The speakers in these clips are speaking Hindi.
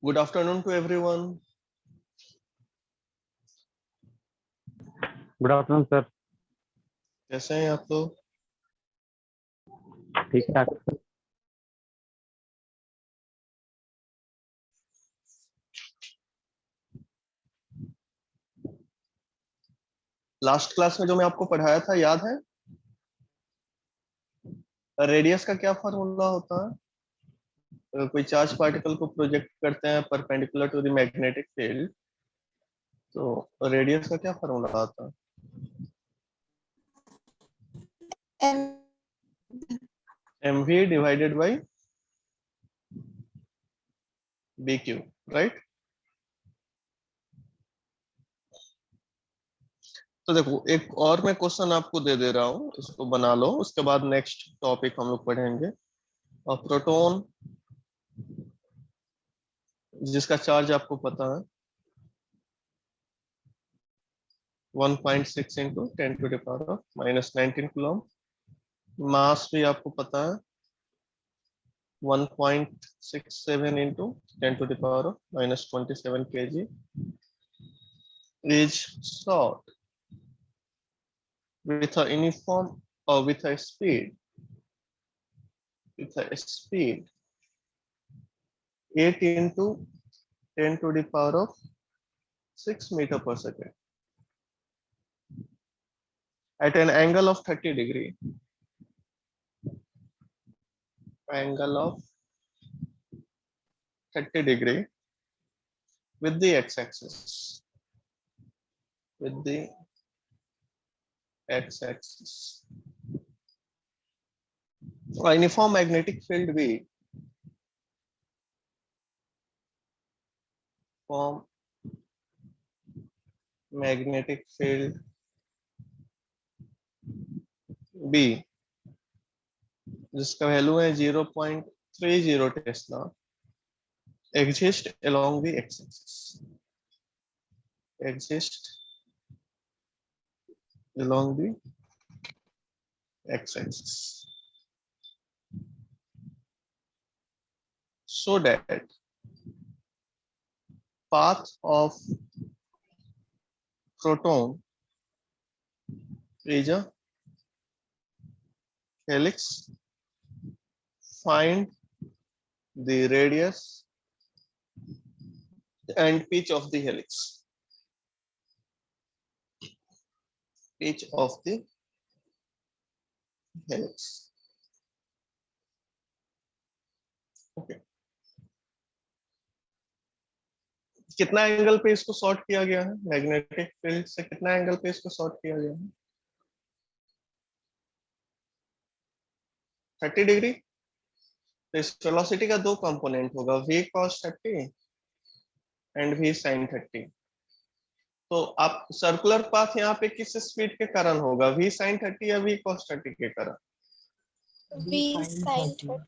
Good afternoon to everyone. Good afternoon sir. कैसे हैं आप लोग? ठीक ठाक। लास्ट क्लास में जो मैं आपको पढ़ाया था याद है? रेडियस का क्या फॉर्मूला होता है? अगर कोई चार्ज पार्टिकल को प्रोजेक्ट करते हैं perpendicular to the magnetic field, तो रेडियस का क्या फॉर्मूला आता है? mv divided by bq, right? तो देखो, एक और मैं क्वेश्चन आपको दे दे रहा हूँ, इसको बना लो, उसके बाद नेक्स्ट टॉपिक हम लोग पढ़ेंगे। और प्रोटॉन जिसका चार्ज आपको पता है 1.6 इंटू 10⁻⁻19 कूलम, मास भी आपको पता है 1.67 into 10⁻⁻27 kg, is shot with a uniform or with a speed 8 into 10⁻⁶ meter per second at an angle of 30 degree. Angle of 30 degree with the x-axis. With the x-axis. Uniform magnetic field V form magnetic field B जिसका वैल्यू है 0.30 Tesla exist along the x-axis. Exist along the x-axis so that path of proton is a helix. Find the radius and pitch of the helix. Pitch of the helix. Okay. कितना एंगल पे इसको शॉर्ट किया गया है? मैग्नेटिक फील्ड से कितना एंगल पे इसको शॉर्ट किया गया है? 30 डिग्री। तो इस वेलोसिटी का दो कंपोनेंट होगा, v cos 30 and v sin 30। तो आप सर्कुलर पाथ यहाँ पे किस स्पीड के कारण होगा, v sin 30 या v cos 30 के कारण? v sin 30।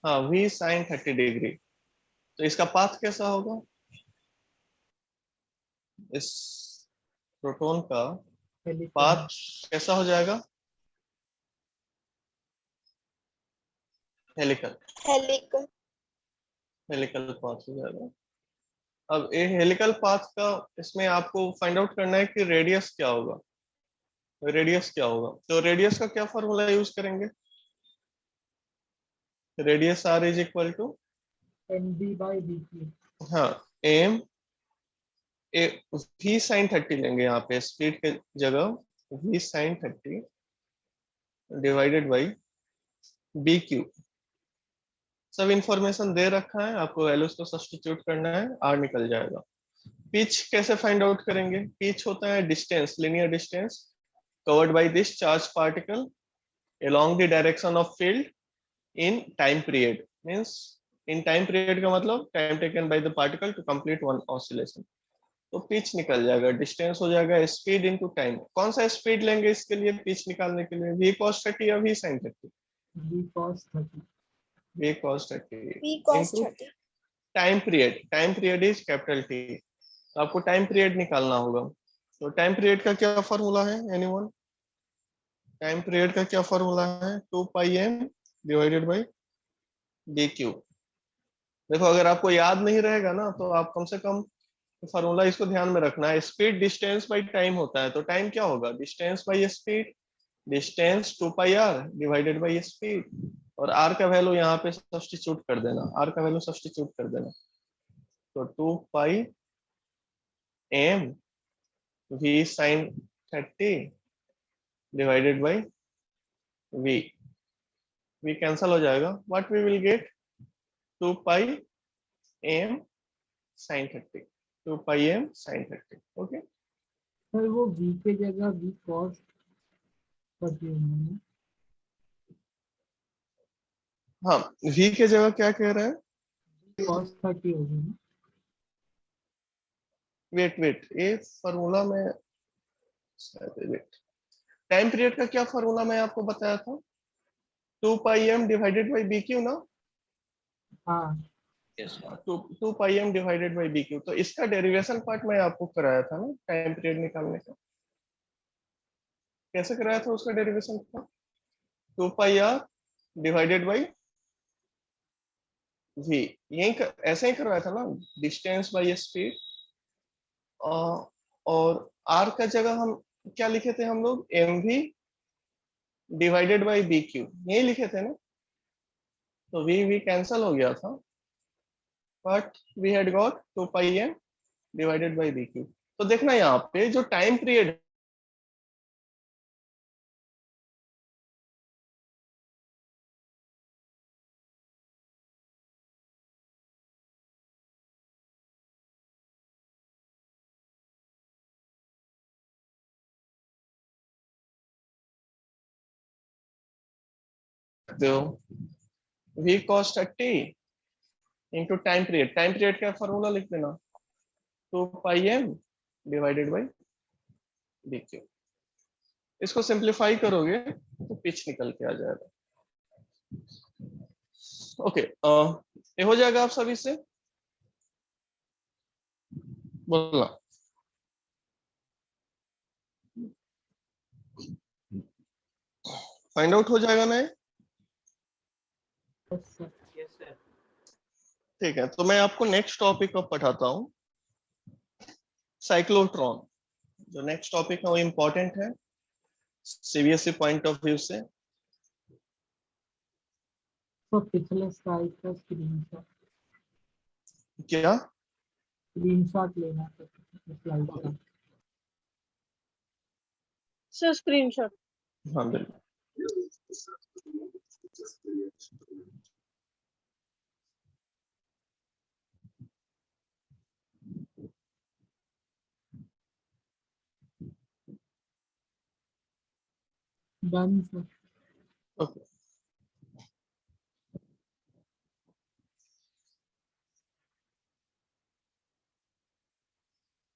हाँ, v sin 30 डिग्री। तो इसका पाथ कैसा होगा? इस प्रोटॉन का पाथ कैसा हो जाएगा? हेलिकल। हेलिकल पाथ हो जाएगा। अब ये हेलिकल पाथ का इसमें आपको फाइंड आउट करना है कि रेडियस क्या होगा। रेडियस क्या होगा? तो रेडियस का क्या फॉर्मूला यूज करेंगे? Radius r is equal to mv/dq। हाँ, एम v sin 30 लेंगे यहाँ पे, स्पीड के जगह v sin 30 divided by bq। सब इंफॉर्मेशन दे रखा है, आपको वैल्यूज को सब्स्टिट्यूट करना है, r निकल जाएगा। पिच कैसे फाइंड आउट करेंगे? पिच होता है distance, linear distance covered by this charged particle along the direction of field in time period. Means in time period का मतलब time taken by the particle to complete one oscillation. तो पिच निकल जाएगा, डिस्टेंस हो जाएगा स्पीड इनटू टाइम. कौन सा स्पीड लेंगे इसके लिए पिच निकालने के लिए? v cos 30 या v sin 30? V cos 30. v cos 30 V cos into 30. Time period. Time period is capital T. तो आपको टाइम पीरियड निकालना होगा. तो टाइम पीरियड का क्या फॉर्मूला है एनीवन? टाइम पीरियड का क्या फॉर्मूला है? 2 pi m divided bye dq. देखो अगर आपको याद नहीं रहेगा ना तो आप कम से कम फॉर्मूला इसको ध्यान में रखना है. स्पीड डिस्टेंस बाय टाइम होता है, तो टाइम क्या होगा? Distance by speed. Distance 2 pi r divided by speed. और r का वैल्यू यहाँ पे सब्स्टिट्यूट कर देना. r का वैल्यू सब्स्टिट्यूट कर देना. तो 2 pi m v sin 30 divided by v. v cancel हो जाएगा. What we will get? 2 pi m sin 30. 2 pi m sin 30. Okay. Sir वो V के जगह V cos 30 होना. हाँ, v के जगह क्या कह रहा है? cos 30 हो गया ना. वेट ये फॉर्मूला में वेट. टाइम पीरियड का क्या फॉर्मूला मैं आपको बताया था? 2 pi m divided by bq ना. हाँ. Yes. 2 pi m divided by bq. तो इसका डेरिवेशन पार्ट मैं आपको कराया था ना टाइम पीरियड निकालने का. कैसे कराया था उसका डेरिवेशन का? 2 पाई r डिवाइडेड बाय v. ऐसे ही करवाया था ना. Distance by speed. और r का जगह हम क्या लिखे थे हम लोग? mv divided by bq. यही लिखे थे ना. तो v कैंसल हो गया था, but we had got 2 pi m divided by bq. तो देखना यहाँ पे जो time period v cos 30 into time period. Time period का फॉर्मूला लिख देना. 2 pi m divided by bq. इसको सिंप्लीफाई करोगे तो पिच निकल के आ जाएगा. ओके. ये हो जाएगा आप सभी से. बोलना. फाइंड आउट हो जाएगा ना. Yes, sir. ठीक है, तो मैं आपको नेक्स्ट टॉपिक अब पढ़ाता हूँ. साइक्लोट्रॉन. जो नेक्स्ट टॉपिक है वो इम्पोर्टेंट है सीबीएसई पॉइंट ऑफ व्यू से. तो पिछले स्लाइड का क्या? स्क्रीनशॉट लेना था स्लाइड का. So screenshot. हाँ बिल्कुल. Done sir. Okay.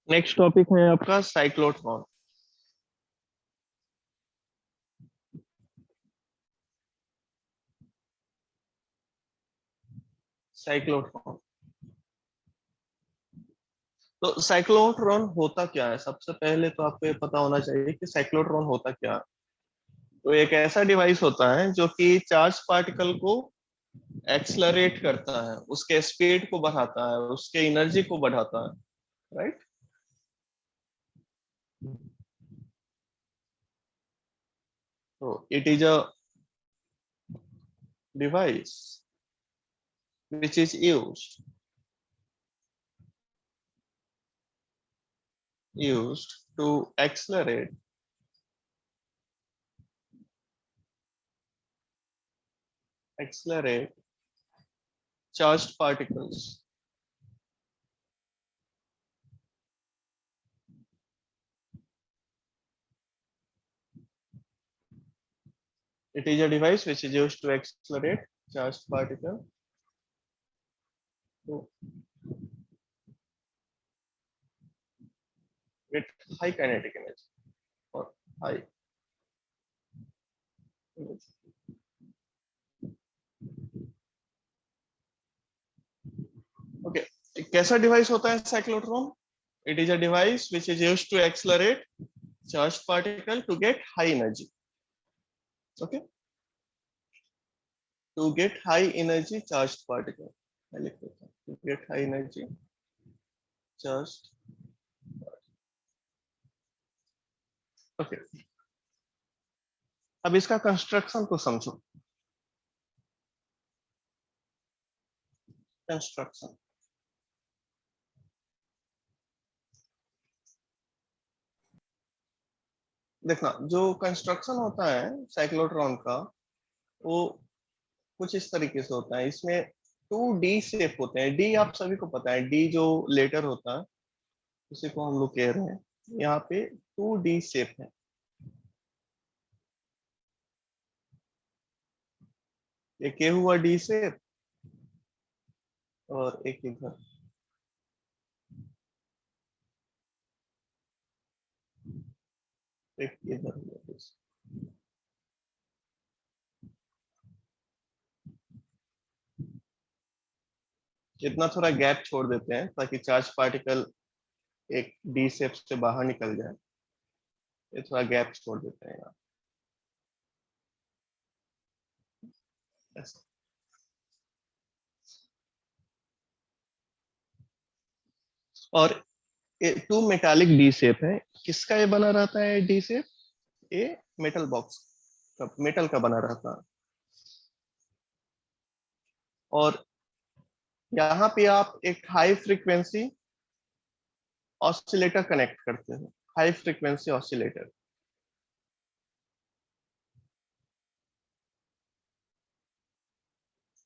Next topic है आपका साइक्लोट्रॉन. साइक्लोट्रॉन. तो साइक्लोट्रॉन होता क्या है? सबसे पहले तो आपको ये पता होना चाहिए कि साइक्लोट्रॉन होता क्या है. तो एक ऐसा डिवाइस होता है जो कि चार्ज पार्टिकल को एक्सलरेट करता है, उसके स्पीड को बढ़ाता है, उसके एनर्जी को बढ़ाता है. राइट. तो it is a device which is used to accelerate charged particles It is a device which is used to accelerate charged particle to get high kinetic energy or high energy. Okay, कैसा डिवाइस होता है cyclotron? It is a device which is used to accelerate charged particle to get high energy. Okay, to get high energy charged particle. मैं लिख देता हूँ, to get high energy charged. Okay, अब इसका कंस्ट्रक्शन को समझो. कंस्ट्रक्शन, देखना जो कंस्ट्रक्शन होता है साइक्लोट्रॉन का वो कुछ इस तरीके से होता है. इसमें 2D शेप होते हैं. डी आप सभी को पता है, डी जो लेटर होता है उसी को हम लोग कह रहे हैं. यहाँ पे 2D शेप है. एक ये हुआ डी शेप और एक इधर. एक इधर हुआ. इतना थोड़ा गैप छोड़ देते हैं ताकि चार्ज पार्टिकल एक डी शेप से बाहर निकल जाए. ये थोड़ा गैप छोड़ देते हैं यहाँ. ऐसा. और ये 2 मेटालिक डी शेप है. किसका ये बना रहता है डी शेप? ये मेटल बॉक्स का, मेटल का बना रहता है. और यहाँ पे आप एक हाई फ्रीक्वेंसी ऑसिलेटर कनेक्ट करते हैं. High frequency oscillator.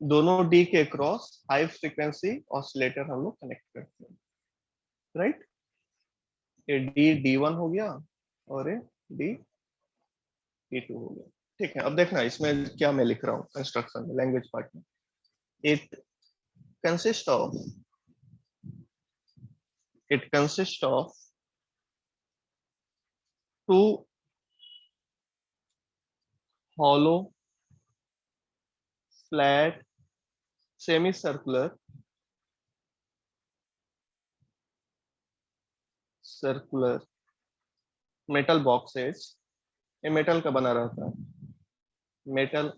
दोनों डी के क्रॉस हाई फ्रीक्वेंसी ऑसिलेटर हम लोग कनेक्ट करते हैं. राइट, ये D1 हो गया और ये D2 हो गया. ठीक है, अब देखना इसमें क्या मैं लिख रहा हूँ कंस्ट्रक्शन में, लैंग्वेज पार्ट में. It consist of two hollow flat semicircular metal boxes. ये मेटल का बना रहता है. Metal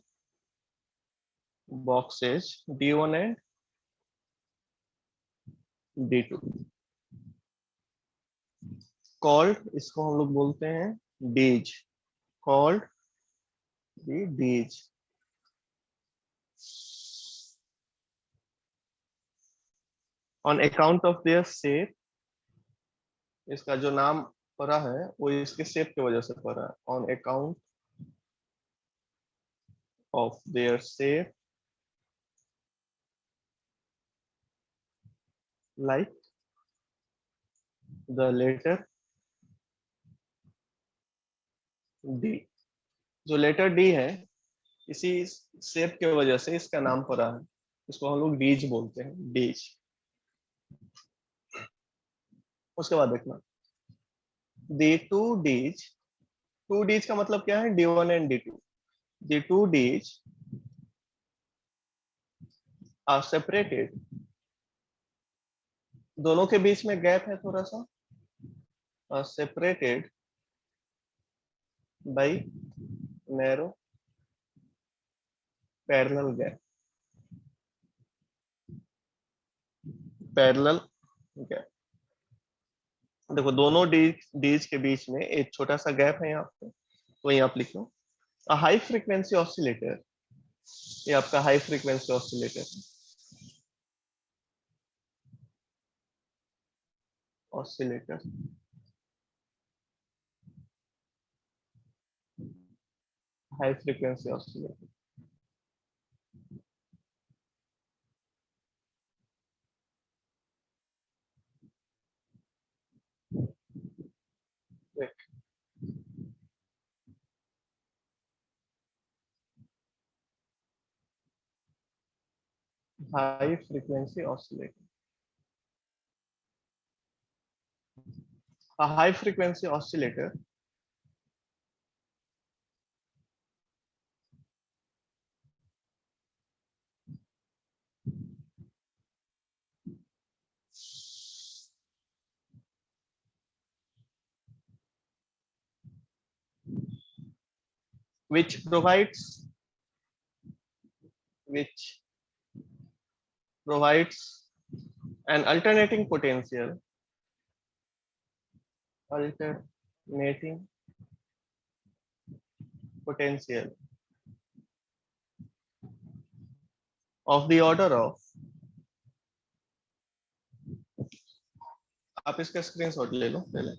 boxes D1 and D2 called, इसको हम लोग बोलते हैं D's. Called D's. On account of their shape, इसका जो नाम पड़ा है वो इसके शेप की वजह से पड़ा है. On account of their shape like the letter D. जो लेटर डी है इसी शेप की वजह से इसका नाम पड़ा है. इसको हम लोग डीज बोलते हैं. डीज. उसके बाद देखना D2 डीज का मतलब क्या है? D1 and D2. D2 these are separated. दोनों के बीच में गैप है थोड़ा सा. Separated by narrow parallel gap. Parallel gap. देखो दोनों डीज के बीच में एक छोटा सा गैप है यहाँ पे, तो यहाँ आप लिखो हाई फ्रीक्वेंसी ऑसिलेटर. ये आपका high frequency oscillator. Oscillator high frequency oscillator. high frequency oscillator. A high frequency oscillator which provides an alternating potential of the order of, आप इसका स्क्रीनशॉट ले लो पहले,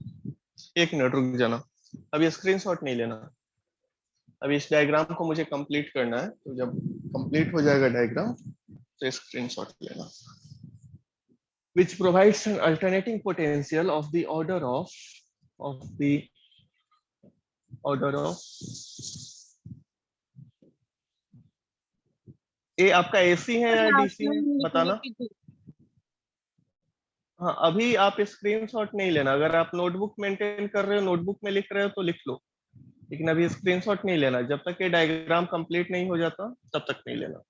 एक मिनट रुक जाना, अभी स्क्रीनशॉट नहीं लेना, अभी इस डायग्राम को मुझे कंप्लीट करना है, तो जब कंप्लीट हो जाएगा डायग्राम तो स्क्रीनशॉट लेना. Which provides an alternating potential of the order of ये आपका एसी है या डीसी है बताना. हाँ, अभी आप स्क्रीनशॉट नहीं लेना, अगर आप नोटबुक मेंटेन कर रहे हो, नोटबुक में लिख रहे हो तो लिख लो, लेकिन अभी स्क्रीनशॉट नहीं लेना, जब तक ये डायग्राम कंप्लीट नहीं हो जाता तब तक नहीं लेना.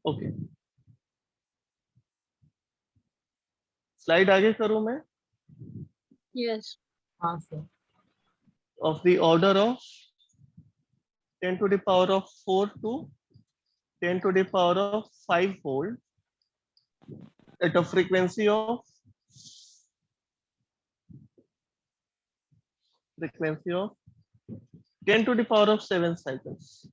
ओके, स्लाइड आगे करूं मैं. Yes. हाँ sir. Of the order of 10 to the power of 4 to 10 to the power of 5 volt at a frequency of 10 to the power of 7 cycles.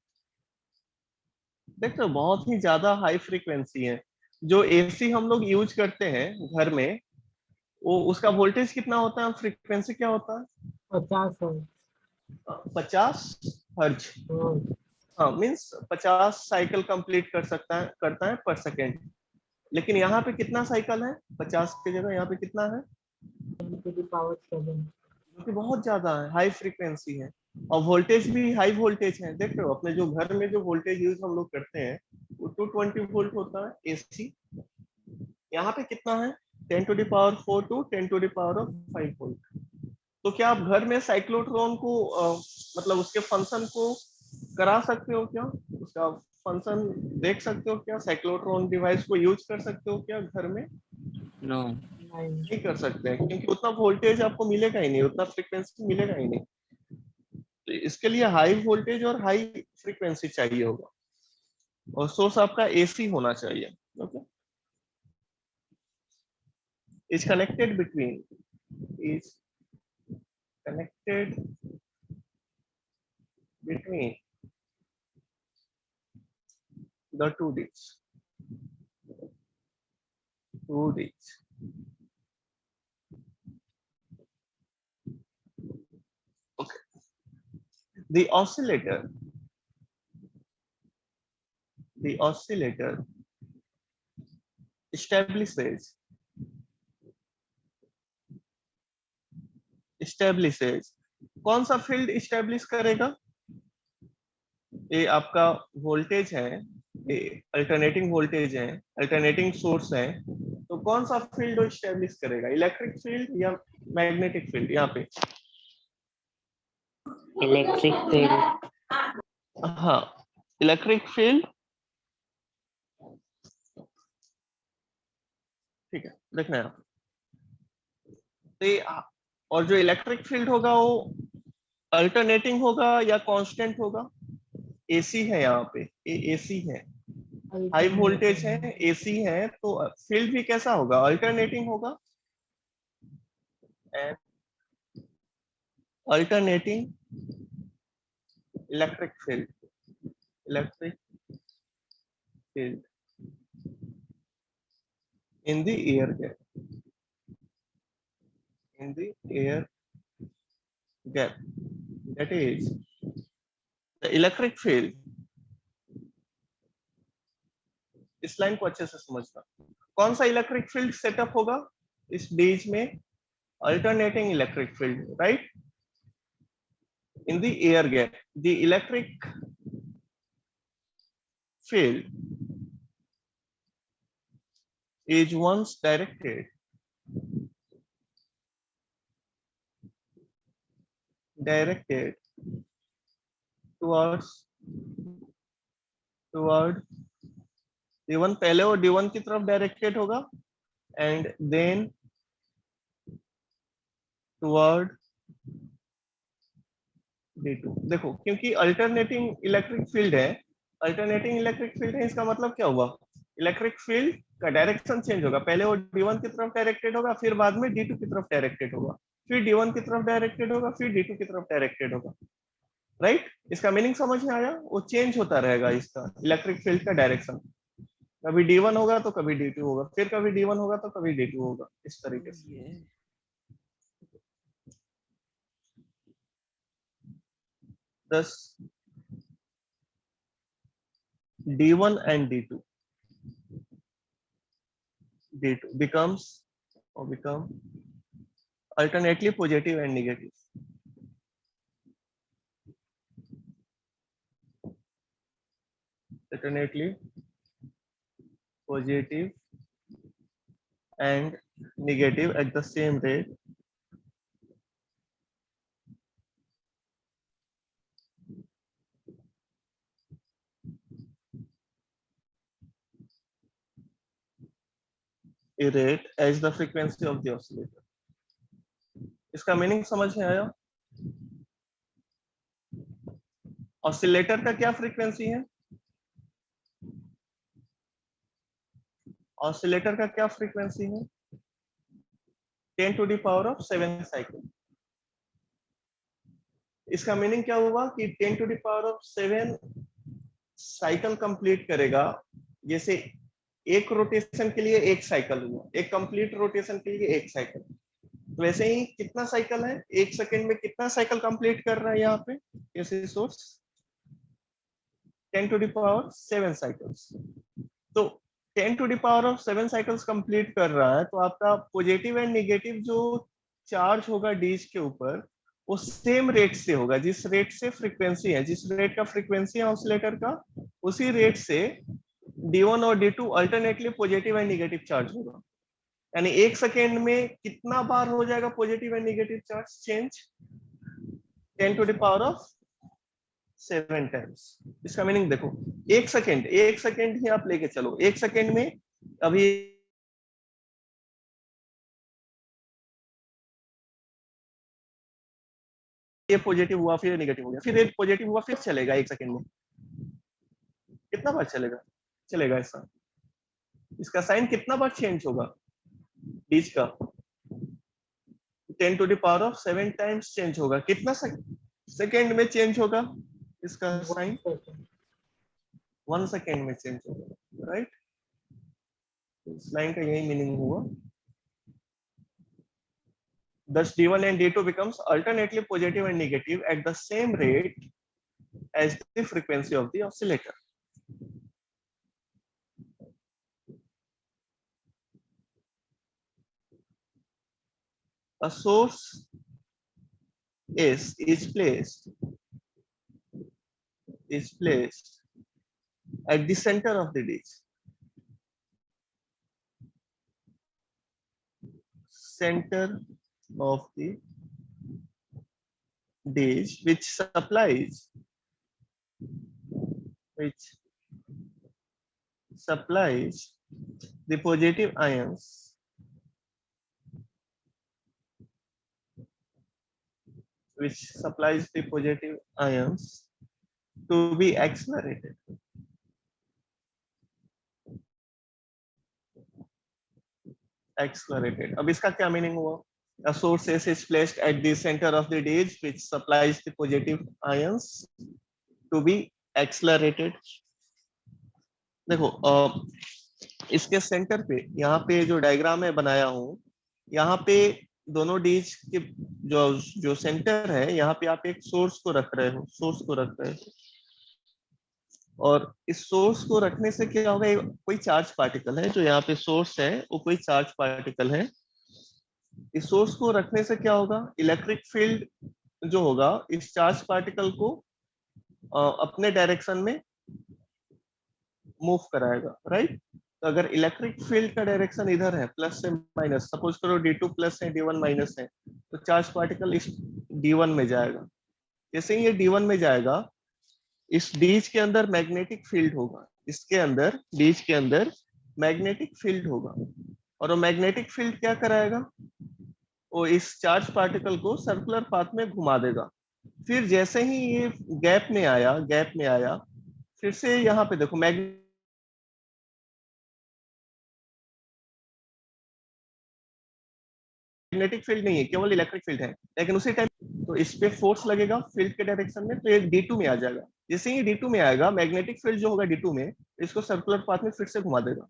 देखो बहुत ही ज्यादा हाई फ्रीक्वेंसी है. जो एसी हम लोग यूज करते हैं घर में, वो उसका वोल्टेज कितना होता है, फ्रीक्वेंसी क्या होता है, 50 सर. 50 हर्ज. हाँ, मीन्स 50 साइकिल कंप्लीट करता है पर सेकेंड. लेकिन यहाँ पे कितना साइकिल है, 50 की जगह यहाँ पे कितना है, 10 to the power 7. जो कि बहुत ज्यादा है, हाई फ्रीक्वेंसी है. और वोल्टेज भी हाई वोल्टेज है. देख रहे हो अपने जो घर में जो वोल्टेज यूज हम लोग करते हैं वो 220 वोल्ट होता है एसी. यहाँ पे कितना है, 10 to the power 4 to 10 to the power of 5 volt. तो क्या आप घर में साइक्लोट्रॉन को मतलब उसके फंक्शन को करा सकते हो क्या, उसका फंक्शन देख सकते हो क्या, साइक्लोट्रॉन डिवाइस को यूज कर सकते हो क्या घर में? नो, नहीं कर सकते हैं, क्योंकि उतना वोल्टेज आपको मिलेगा ही नहीं, उतना फ्रीक्वेंसी मिलेगा ही नहीं. तो इसके लिए हाई वोल्टेज और हाई फ्रीक्वेंसी चाहिए होगा, और सोर्स आपका एसी होना चाहिए. Okay, is connected between the two disks. Okay. The oscillator establishes कौन सा फील्ड इस्टेब्लिश करेगा, ये आपका वोल्टेज है, ये अल्टरनेटिंग वोल्टेज है, अल्टरनेटिंग सोर्स है, तो कौन सा फील्ड इस्टेब्लिश करेगा, इलेक्ट्रिक फील्ड या मैग्नेटिक फील्ड? यहाँ पे इलेक्ट्रिक फील्ड. हाँ, इलेक्ट्रिक फील्ड. ठीक है, देखना है आप. तो और जो इलेक्ट्रिक फील्ड होगा वो अल्टरनेटिंग होगा या कांस्टेंट होगा? एसी है, यहाँ पे ये एसी है, हाई वोल्टेज है, एसी है, तो फील्ड भी कैसा होगा, अल्टरनेटिंग होगा. Alternating electric field in the air gap, that is the electric field. इस लाइन को अच्छे से समझना, कौन सा इलेक्ट्रिक फील्ड सेटअप होगा इस बीच में, alternating electric field, right, in the air gap. The field is once directed toward D1, पहले वो D1 की तरफ डायरेक्टेड होगा एंड देन टुवर्ड D2। देखो क्योंकि अल्टरनेटिंग इलेक्ट्रिक फील्ड है, इसका मतलब क्या हुआ, इलेक्ट्रिक फील्ड का डायरेक्शन चेंज होगा, पहले वो D1 की तरफ डायरेक्टेड होगा, फिर बाद में D2 की तरफ डायरेक्टेड होगा, फिर D1 की तरफ डायरेक्टेड होगा, फिर D2 की तरफ डायरेक्टेड होगा, राइट। इसका मीनिंग समझ में आया, वो चेंज होता रहेगा इसका इलेक्ट्रिक फील्ड का डायरेक्शन, कभी D1 होगा तो कभी D2 होगा, फिर कभी D1 होगा तो कभी D2 होगा, इस तरीके से। Thus D1 and D2 become alternately positive and negative. Alternately positive and negative at the same rate as the frequency of the oscillator। इसका मीनिंग समझ में आया। ऑसिलेटर का क्या फ्रीक्वेंसी है, ऑसिलेटर का क्या फ्रीक्वेंसी है, 10 to the power of 7 cycle. इसका मीनिंग क्या हुआ कि 10 to the power of 7 cycle complete करेगा, जैसे एक रोटेशन के लिए एक साइकिल हुआ, एक कंप्लीट रोटेशन के लिए एक साइकिल, तो वैसे ही कितना साइकिल है, एक सेकेंड में कितना साइकिल कंप्लीट कर रहा है यहाँ पे ऐसे source, 10 to the power 7 cycles. तो 10 to the power of 7 cycles complete कर रहा है, तो आपका पॉजिटिव एंड नेगेटिव जो चार्ज होगा डीज के ऊपर वो सेम रेट से होगा, जिस रेट से फ्रीक्वेंसी है, जिस रेट का फ्रीक्वेंसी है ऑसिलेटर का, उसी रेट से D1 और D2 alternately positive and negative charge होगा। यानी एक सेकेंड में कितना बार हो जाएगा positive and negative charge change, 10 to the power of 7 times. इसका मीनिंग देखो, एक सेकेंड ही आप लेके चलो, एक सेकेंड में अभी ये पॉजिटिव हुआ, फिर नेगेटिव हो गया, फिर एक पॉजिटिव हुआ, फिर चलेगा एक सेकेंड में कितना बार चलेगा ऐसा, इसका साइन कितना बार चेंज होगा डीज का, 10 to the power of 7 times change होगा, कितना सेकेंड में चेंज होगा इसका साइन, 1 सेकेंड में चेंज होगा, राइट। इस लाइन का यही मीनिंग हुआ। Thus D1 and D2 becomes alternately positive and negative at the same rate as the frequency of the oscillator। A source S is placed at the center of the dish, which supplies the positive ions to be accelerated। अब इसका क्या मीनिंग हुआ, a source S is placed at the center of the dish which supplies the positive ions to be accelerated। देखो इसके सेंटर पे, यहाँ पे जो डायग्राम में बनाया हूँ, यहाँ पे दोनों डिश के जो सेंटर है, यहाँ पे आप एक सोर्स को रख रहे हो, और इस सोर्स को रखने से क्या होगा, कोई चार्ज पार्टिकल है जो यहाँ पे सोर्स है, वो कोई चार्ज पार्टिकल है, इस सोर्स को रखने से क्या होगा, इलेक्ट्रिक फील्ड जो होगा इस चार्ज पार्टिकल को अपने डायरेक्शन में मूव कराएगा, राइट। तो अगर इलेक्ट्रिक फील्ड का डायरेक्शन इधर है प्लस से माइनस, सपोज करो D2 प्लस है D1 माइनस है, तो चार्ज पार्टिकल इस D1 में जाएगा। जैसे ही ये D1 में जाएगा, इस डीज के अंदर मैग्नेटिक फील्ड होगा, इसके अंदर डीज के अंदर मैग्नेटिक फील्ड होगा, और वो मैग्नेटिक फील्ड क्या कराएगा, वो इस चार्ज पार्टिकल को सर्कुलर पाथ में घुमा देगा। फिर जैसे ही ये गैप में आया, फिर से यहाँ पे देखो मैग्नेटिक फील्ड नहीं है, केवल इलेक्ट्रिक फील्ड है, लेकिन उसी टाइम तो इस पे फोर्स लगेगा फील्ड के डायरेक्शन में, तो ये D2 में आ जाएगा। जैसे ही D2 में आएगा, मैग्नेटिक फील्ड जो होगा D2 में, इसको सर्कुलर पाथ में फिर से घुमा देगा,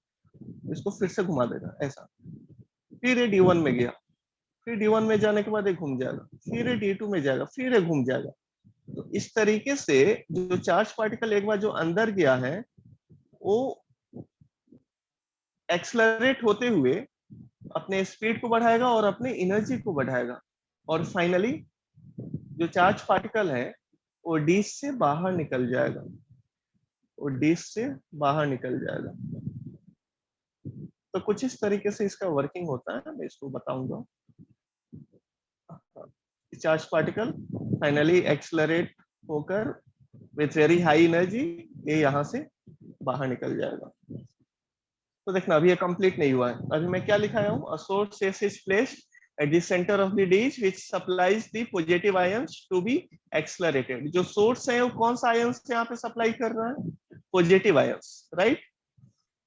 इसको फिर से घुमा देगा ऐसा। फिर ये D1 में गया, फिर D1 में जाने के बाद ये घूम जाएगा, फिर ये D2 में जाएगा, फिर ये घूम जाएगा। तो इस तरीके से जो चार्ज पार्टिकल एक बार जो अंदर गया है, वो एक्सलरेट होते हुए अपने स्पीड को बढ़ाएगा और अपने एनर्जी को बढ़ाएगा, और फाइनली जो चार्ज पार्टिकल है वो डिश से बाहर निकल जाएगा, वो डिश से बाहर निकल जाएगा। तो कुछ इस तरीके से इसका वर्किंग होता है, मैं इसको बताऊंगा। चार्ज पार्टिकल फाइनली एक्सलरेट होकर विथ वेरी हाई एनर्जी ये यहाँ से बाहर निकल जाएगा। तो देखना अभी ये कंप्लीट नहीं हुआ है, अभी मैं क्या लिखाया हूँ, a source S is placed at the center of the dish which supplies the positive ions to be accelerated। जो सोर्स है वो कौन सा आयंस यहाँ पे सप्लाई कर रहा है, positive ions, right,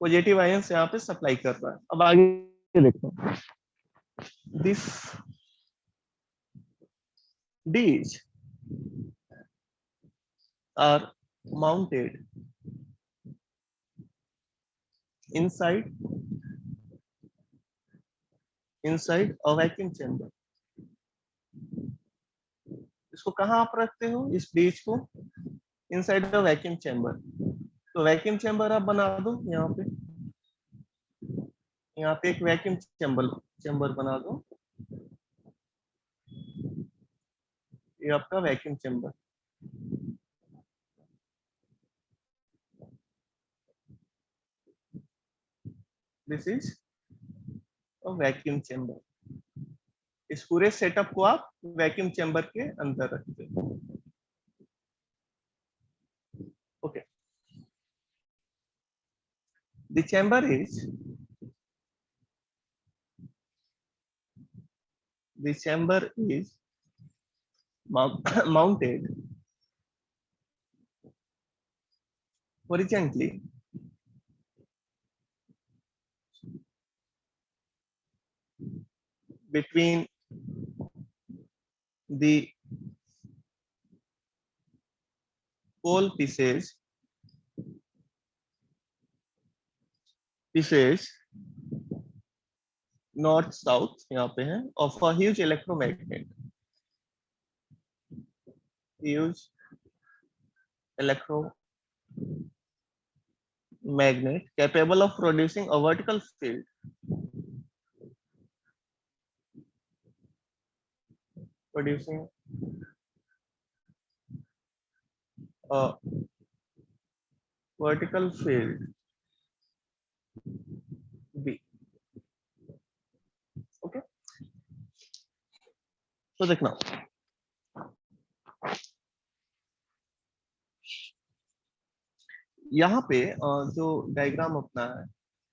positive ions यहाँ पे सप्लाई कर रहा है। अब आगे देखो, this dish are mounted inside a vacuum chamber। इसको कहाँ आप रखते हो, इस डिश को, इनसाइड द वैक्यूम चैम्बर। तो वैक्यूम चैम्बर आप बना दो, यहाँ पे एक वैक्यूम चैम्बर बना दो, ये आपका vacuum chamber. This is a vacuum chamber. इस पूरे सेटअप को आप वैक्यूम चैम्बर के अंदर रखते हो, okay. The chamber is mounted horizontally between the pole pieces north south यहाँ पे है, of a huge electromagnet, huge electromagnet capable of producing a vertical field, producing a vertical field B, okay. तो देखना यहाँ पे जो डायग्राम अपना है,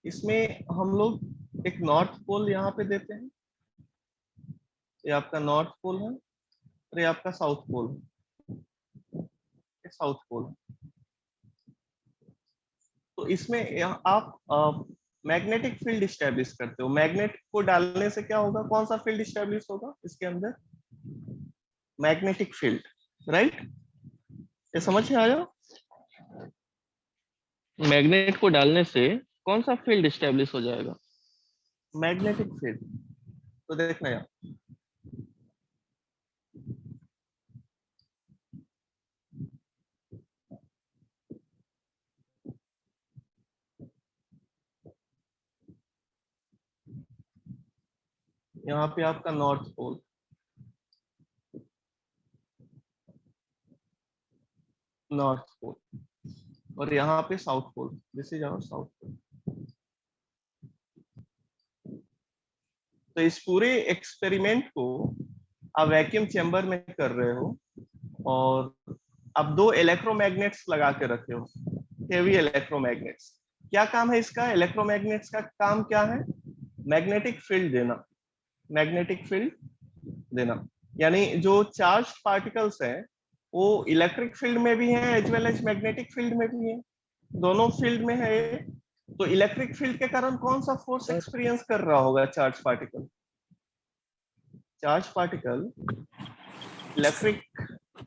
इसमें हम लोग एक नॉर्थ पोल यहाँ पे देते हैं, ये आपका नॉर्थ पोल है, और ये आपका साउथ पोल है, ये साउथ पोल है। तो इसमें आप मैग्नेटिक फील्ड स्टैब्लिश करते हो, मैग्नेट को डालने से क्या होगा, कौन सा फील्ड स्टैब्लिश होगा इसके अंदर, मैग्नेटिक फील्ड, राइट। ये समझ में आया, मैग्नेट को डालने से कौन सा फील्ड स्टैब्लिश हो जाएगा, मैग्नेटिक फील्ड। तो देखना यार, यहाँ पे आपका नॉर्थ पोल, नॉर्थ पोल, और यहाँ पे south pole, this is our south pole. तो इस पूरे एक्सपेरिमेंट को आप वैक्यूम चेंबर में कर रहे हो और आप 2 इलेक्ट्रोमैग्नेट्स लगा के रखे हो, हेवी इलेक्ट्रोमैग्नेट्स। क्या काम है इसका? इलेक्ट्रोमैग्नेट्स का काम क्या है? मैग्नेटिक फील्ड देना, मैग्नेटिक फील्ड देना। यानी जो चार्ज पार्टिकल्स हैं वो इलेक्ट्रिक फील्ड में भी हैं as well as magnetic field में भी हैं, दोनों फील्ड में है ये। तो इलेक्ट्रिक फील्ड के कारण कौन सा फोर्स Sir. एक्सपीरियंस कर रहा होगा charge particle? Charge particle electric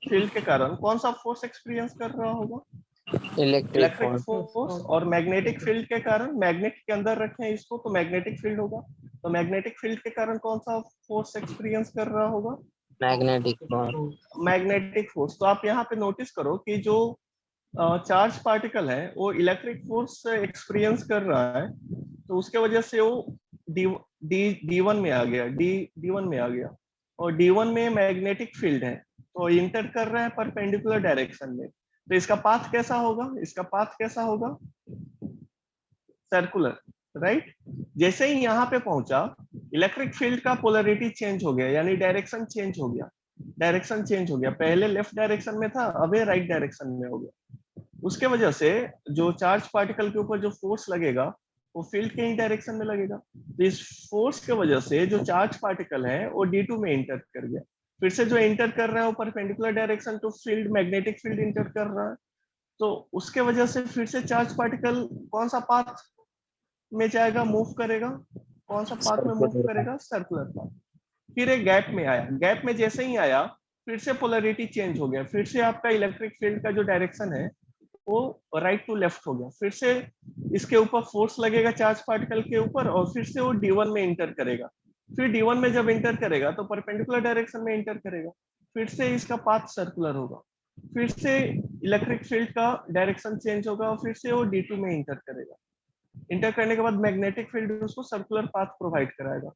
field के कारण कौन सा फोर्स एक्सपीरियंस कर रहा होगा? Electric electric force. फोर्स। और मैग्नेटिक फील्ड के कारण, मैग्नेट के अंदर रखें इसको तो मैग्नेटिक फील्ड होगा, तो मैग्नेटिक फील्ड के कारण कौन सा फोर्स एक्सपीरियंस कर रहा होगा? Magnetic force. Magnetic force. तो आप यहाँ पे नोटिस करो कि जो चार्ज पार्टिकल है वो इलेक्ट्रिक फोर्स एक्सपीरियंस कर रहा है, तो उसके वजह से वो D1 में आ गया, D1 में आ गया। और D1 में मैग्नेटिक फील्ड है तो इंटर कर रहा है परपेंडिकुलर डायरेक्शन में। तो इसका पाथ कैसा होगा? इसका पाथ कैसा होगा? Circular, right. जैसे ही यहाँ पे पहुंचा इलेक्ट्रिक फील्ड का पोलरिटी चेंज हो गया, यानी डायरेक्शन चेंज हो गया, डायरेक्शन चेंज हो गया। पहले लेफ्ट डायरेक्शन में था, अब ये राइट डायरेक्शन में हो गया। उसके वजह से जो चार्ज पार्टिकल के ऊपर जो फोर्स लगेगा वो फील्ड के ही डायरेक्शन में लगेगा। तो इस फोर्स के वजह से जो चार्ज पार्टिकल है वो D2 में इंटर कर गया। फिर से जो इंटर कर रहा है वो perpendicular direction to field, magnetic field enter कर रहा है। तो उसके वजह से फिर से चार्ज पार्टिकल कौन सा पाथ में जाएगा, मूव करेगा? कौन सा पाथ में मूव Circular. करेगा? Circular path. फिर एक गैप में आया, गैप में जैसे ही आया फिर से पोलरिटी चेंज हो गया, फिर से आपका इलेक्ट्रिक फील्ड का जो डायरेक्शन है वो राइट टू लेफ्ट हो गया। फिर से इसके ऊपर फोर्स लगेगा चार्ज पार्टिकल के ऊपर और फिर से वो D1 में इंटर करेगा। फिर D1 में जब इंटर करेगा तो परपेंडिकुलर डायरेक्शन में इंटर करेगा, फिर से इसका पाथ सर्कुलर होगा। फिर से इलेक्ट्रिक फील्ड का डायरेक्शन चेंज होगा और फिर से वो D2 में इंटर करेगा। इंटर करने के बाद मैग्नेटिक फील्ड उसको सर्कुलर पाथ प्रोवाइड कराएगा।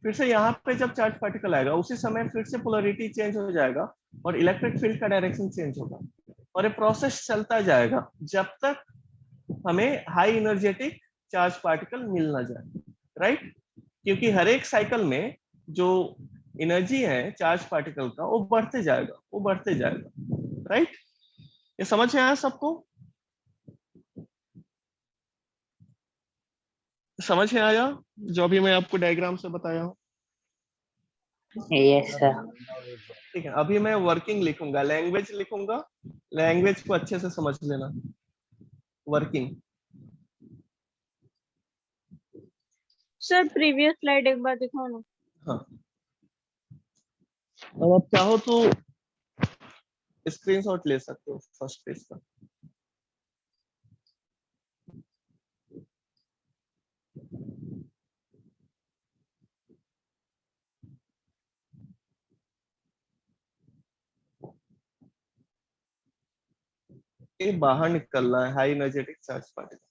फिर से यहाँ पे जब चार्ज पार्टिकल आएगा उसी समय फिर से पोलरिटी चेंज हो जाएगा और इलेक्ट्रिक फील्ड का डायरेक्शन चेंज होगा। और ये प्रोसेस चलता जाएगा जब तक हमें हाई एनर्जेटिक चार्ज पार्टिकल मिल ना जाए, राइट। क्योंकि हर एक साइकिल में जो एनर्जी है चार्ज पार्टिकल का वो बढ़ते जाएगा, वो बढ़ते जाएगा, राइट। ये समझ में आया सबको? समझ में आया जो अभी मैं आपको डायग्राम से बताया हूँ? Yes, sir. ठीक है, अभी मैं वर्किंग लिखूंगा, लैंग्वेज लिखूंगा, लैंग्वेज को अच्छे से समझ लेना। वर्किंग। सर प्रीवियस स्लाइड एक बार दिखाओ ना। हाँ, अब आप चाहो तो स्क्रीनशॉट ले सकते हो फर्स्ट पेज का। ये बाहर निकलना है high energetic charge particle.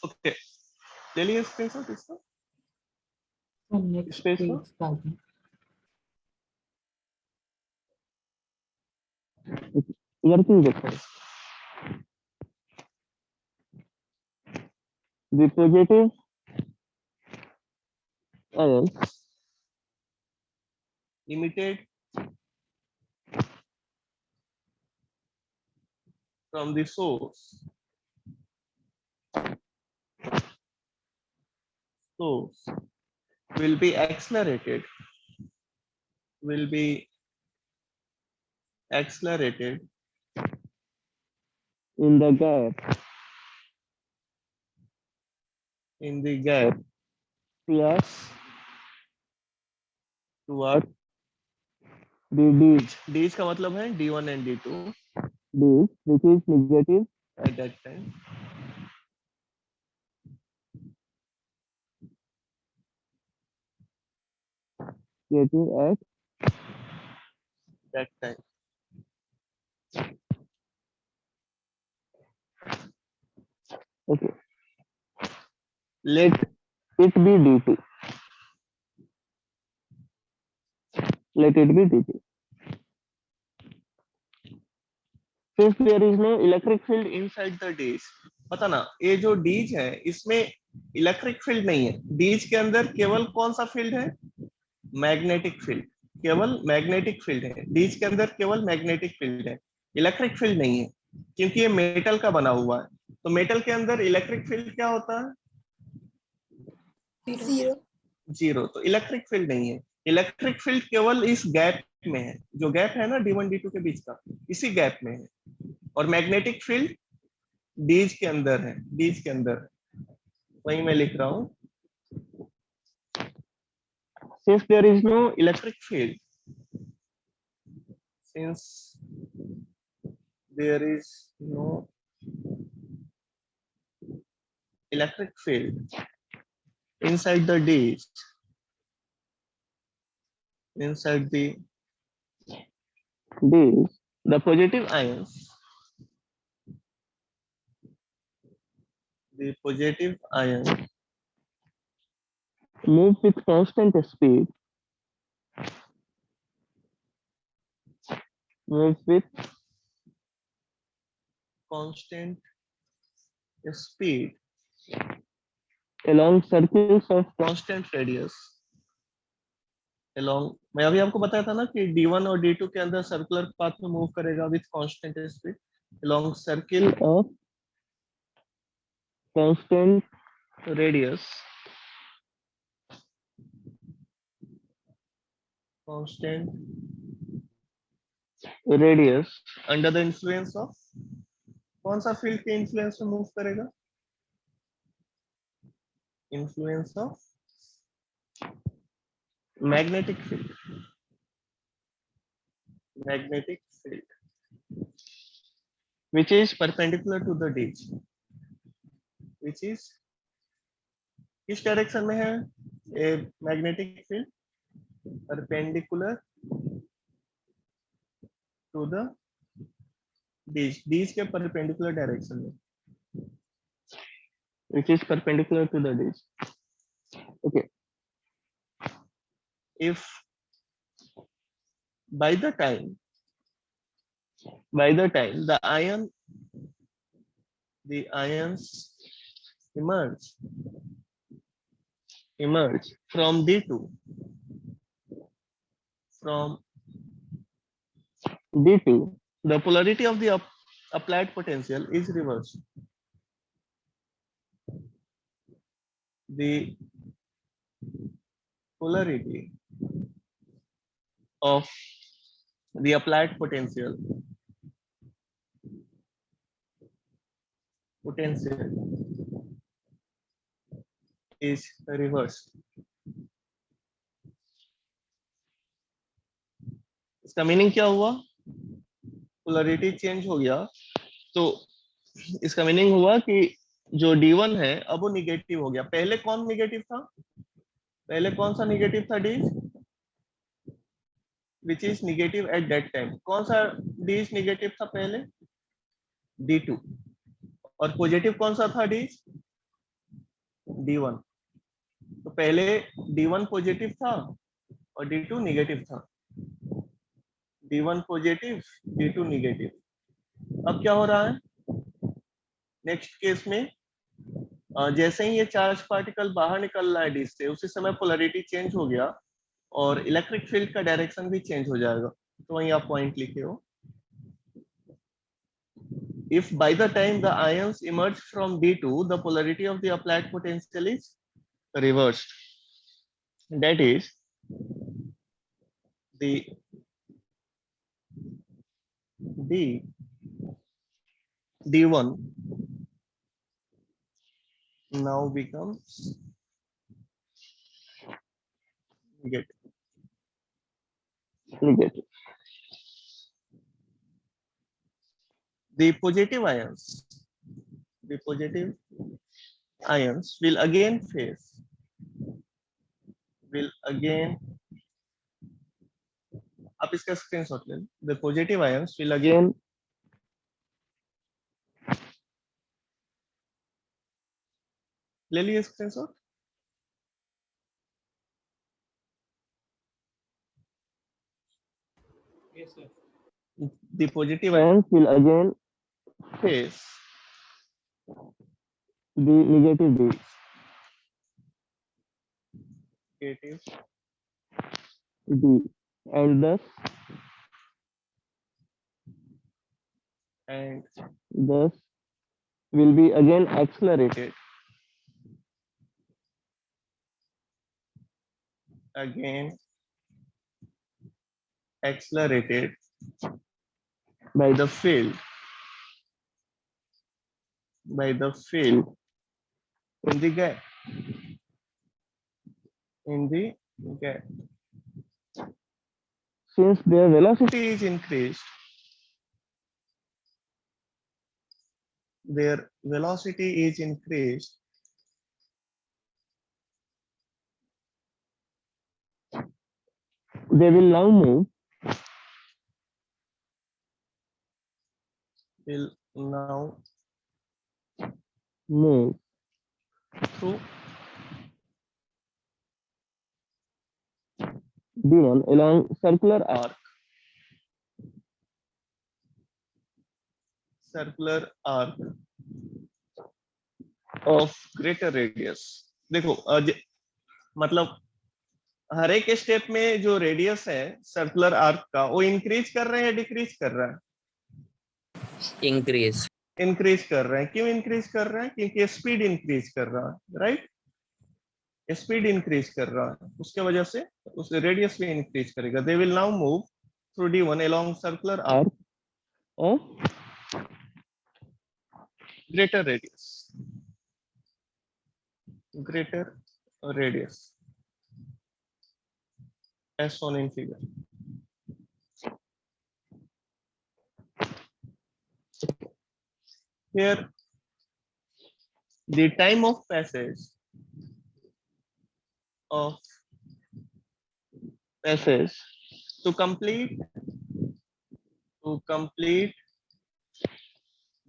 Okay, ले लिए स्क्रीनशॉट इसका, नेक्स्ट स्पेस पेज का। स्टार्टिंग। वर्किंग देखो, the positive ions emitted from the source will be accelerated in the gap plus toward the D's का मतलब है D1 and D2, D's which is negative at that time, negative at that time. Okay. Let it be dt. Let it be dt. Since there is no electric field inside the dish, पता ना ये जो डीज है इसमें इलेक्ट्रिक फील्ड नहीं है. डीज के अंदर केवल कौन सा फील्ड है? Magnetic field. केवल मैग्नेटिक फील्ड है डीज के अंदर, केवल मैग्नेटिक फील्ड है, इलेक्ट्रिक फील्ड नहीं है, क्योंकि ये मेटल का बना हुआ है. तो मेटल के अंदर इलेक्ट्रिक फील्ड क्या होता है? जीरो. तो इलेक्ट्रिक फील्ड नहीं है. इलेक्ट्रिक फील्ड केवल इस गैप में है, जो गैप है ना D1 D2 के बीच का, इसी गैप में है. और मैग्नेटिक फील्ड डीज के अंदर है, डीज के अंदर है. वही मैं लिख रहा हूं. Since there is no electric field, since there is no electric field inside the dish, inside the dish, the positive ions, the positive ions move with constant speed, move with constant speed along circles of constant radius. along, मैं अभी आपको बताया था ना कि D1 और D2 के अंदर सर्कुलर पाथ में मूव करेगा with constant speed along circle of constant radius, constant radius under the influence of, कौन सा फील्ड के इन्फ्लुएंस में मूव करेगा? Influence of magnetic field. Magnetic field which is perpendicular to the dish, which is किस डायरेक्शन में है? A magnetic field perpendicular to the dish, dish के परपेंडिकुलर डायरेक्शन में, which is perpendicular to the dish. Okay. If by the time the ions emerge from D2, the polarity of the applied potential is reversed. The polarity of the applied potential is reversed. इसका मीनिंग क्या हुआ? पोलरिटी चेंज हो गया, तो इसका मीनिंग हुआ कि जो D1 है अब वो निगेटिव हो गया. पहले कौन निगेटिव था? पहले कौन सा निगेटिव था? D, which is negative at that time. कौन सा D निगेटिव था पहले? D2. और पॉजिटिव कौन सा था? D1. तो पहले D1 पॉजिटिव था और D2 निगेटिव था. D1 positive, D2 negative. अब क्या हो रहा है नेक्स्ट केस में? जैसे ही ये चार्ज पार्टिकल बाहर निकल रहा है डिश से, उसी समय पोलरिटी चेंज हो गया और इलेक्ट्रिक फील्ड का डायरेक्शन भी चेंज हो जाएगा. तो वहीं आप पॉइंट लिखे हो. If by the time the ions emerge from D2, the polarity of the applied potential is reversed. That is, the D1 now becomes negative. The positive ions will again आप इसका स्क्रीनशॉट ले लो. The positive ions will again ले लिए screenshot. Yes, sir. The positive ions will again face the negative beads. Negative B, and thus will be again accelerated. Again accelerated by the field in the gap. Since their velocity is increased, they will now move through B1 along circular arc of greater radius. देखो मतलब हर एक स्टेप में जो रेडियस है सर्कुलर आर्क का वो इंक्रीज कर रहे हैं या डिक्रीज कर रहा है? Increase. इंक्रीज कर रहे हैं. क्यों इंक्रीज कर रहे हैं? क्योंकि स्पीड इंक्रीज कर रहा है. राइट, स्पीड इंक्रीज कर रहा है, उसके वजह से उस रेडियस भी इंक्रीज करेगा. They will now move through D1 along circular arc of greater radius as shown in figure. Here the time of passage to complete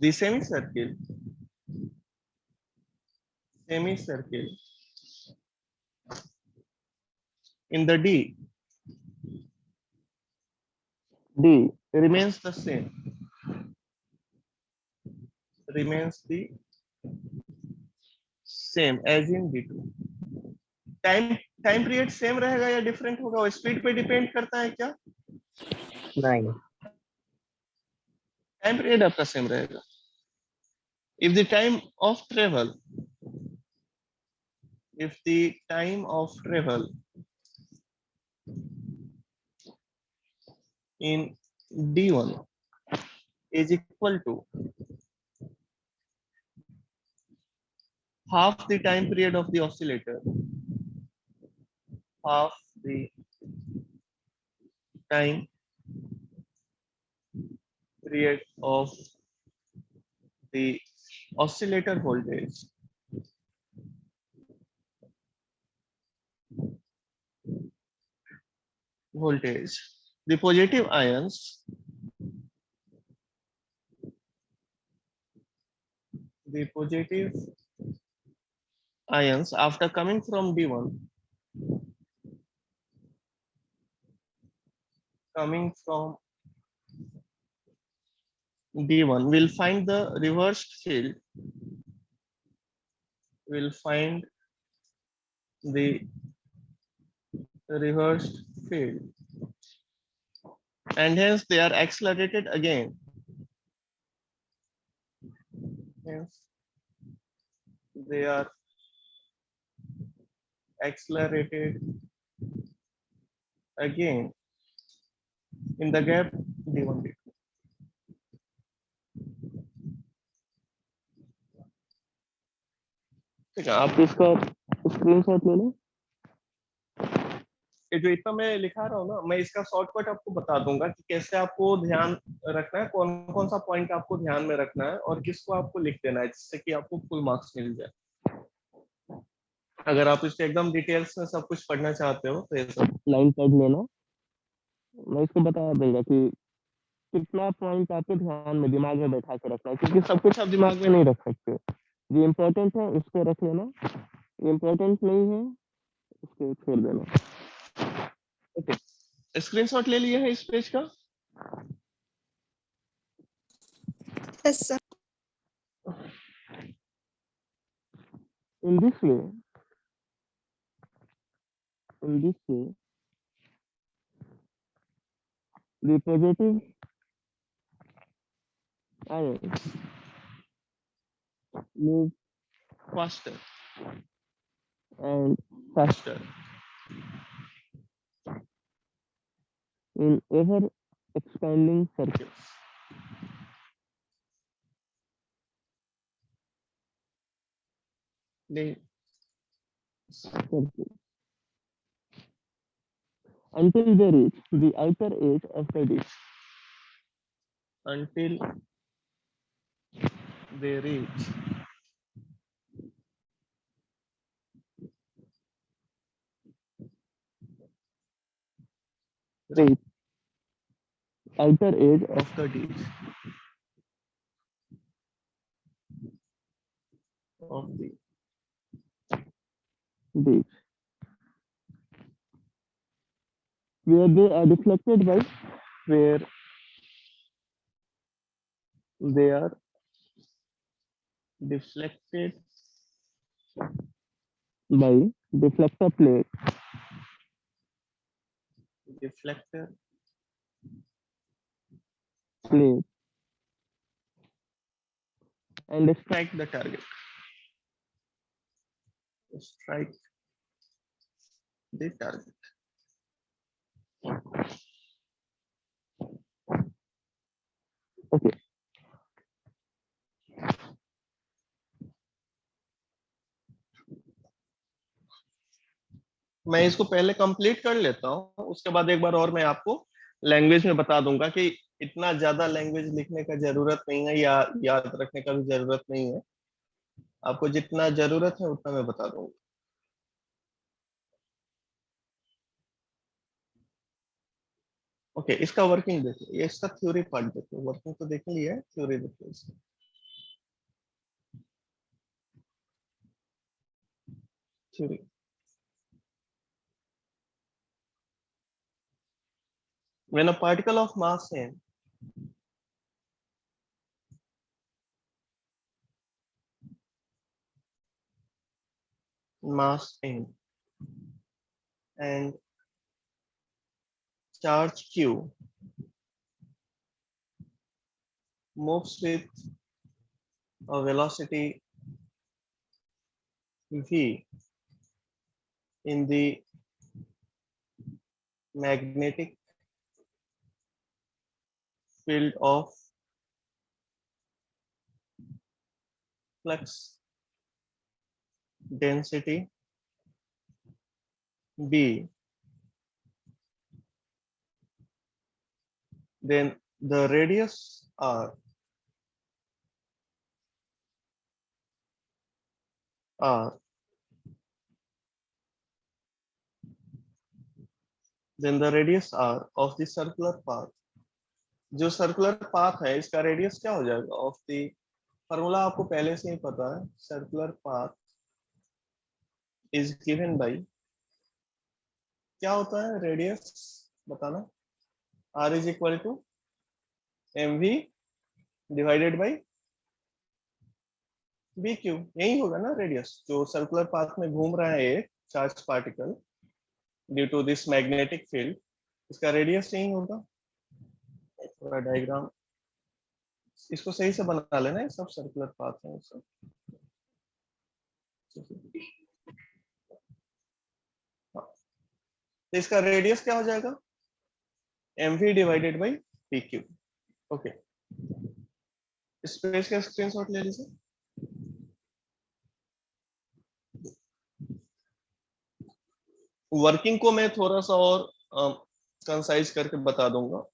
the semicircle in the D remains the same. As in D2. Time period same रहेगा या डिफरेंट होगा? स्पीड पे डिपेंड करता है क्या? नहीं. टाइम पीरियड आपका सेम रहेगा. if the time of travel in D1 is equal to half the time period of the oscillator, half the time period of the oscillator voltage, the positive ions after coming from D1 will find the reversed field, and hence they are accelerated again. In the gap D1 D2. ठीक है, आप इसका स्क्रीनशॉट ले लो. ये जो इतना मैं लिखा रहा हूँ ना, मैं इसका शॉर्टकट आपको बता दूंगा कि कैसे आपको ध्यान रखना है, कौन कौन सा पॉइंट आपको ध्यान में रखना है और किसको आपको लिख देना है, जिससे कि आपको फुल मार्क्स मिल जाए. अगर आप इसके एकदम डिटेल्स में सब कुछ पढ़ना चाहते हो तो ये सब लाइन पढ़ लेना. मैं इसको बता दूंगा कि कितना पॉइंट आपको ध्यान में दिमाग में बैठा के रखना है, क्योंकि सब कुछ आप दिमाग में नहीं रख सकते। जो इम्पोर्टेंट है उसको रख लेना, इम्पोर्टेंट नहीं है उसको छोड़ देना। ओके, स्क्रीनशॉट ले लिया है इस पेज का? Yes, sir. In this way, the positive ions move faster and faster in ever expanding circles. Circles until they reach the outer edge of the disk. until they reach Reach outer edge of of the disk of the disk, where they are deflected by where they are deflected by deflector plate deflector plate and strike the target. Strike the target. okay. मैं इसको पहले कंप्लीट कर लेता हूँ, उसके बाद एक बार और मैं आपको लैंग्वेज में बता दूंगा कि इतना ज्यादा लैंग्वेज लिखने का जरूरत नहीं है या याद रखने का भी जरूरत नहीं है। आपको जितना जरूरत है उतना मैं बता दूंगा। ओके, इसका वर्किंग देखिए, ये इसका थ्योरी पार्ट देखिए, वर्किंग तो देख लिया है, थ्योरी देखिए इसका। Theory, when a particle of mass n and charge q moves with a velocity v in the magnetic field of flux density b, then the radius r then the radius r of the circular path, जो सर्कुलर पाथ है इसका रेडियस क्या हो जाएगा ऑफ द, फॉर्मूला आपको पहले से ही पता है, circular path is given by, क्या होता है रेडियस बताना, r is equal to mv divided by bq, यही होगा ना रेडियस जो सर्कुलर पाथ में घूम रहा है एक charge particle due to this magnetic field, इसका रेडियस यही होगा। थोड़ा डायग्राम इसको सही से बना लेना, ये सब सर्कुलर पाथ है सब। तो इसका रेडियस क्या हो जाएगा mv divided by pq। Okay, इस पेज का स्क्रीनशॉट ले लीजिए। वर्किंग को मैं थोड़ा सा और कंसाइज करके बता दूंगा।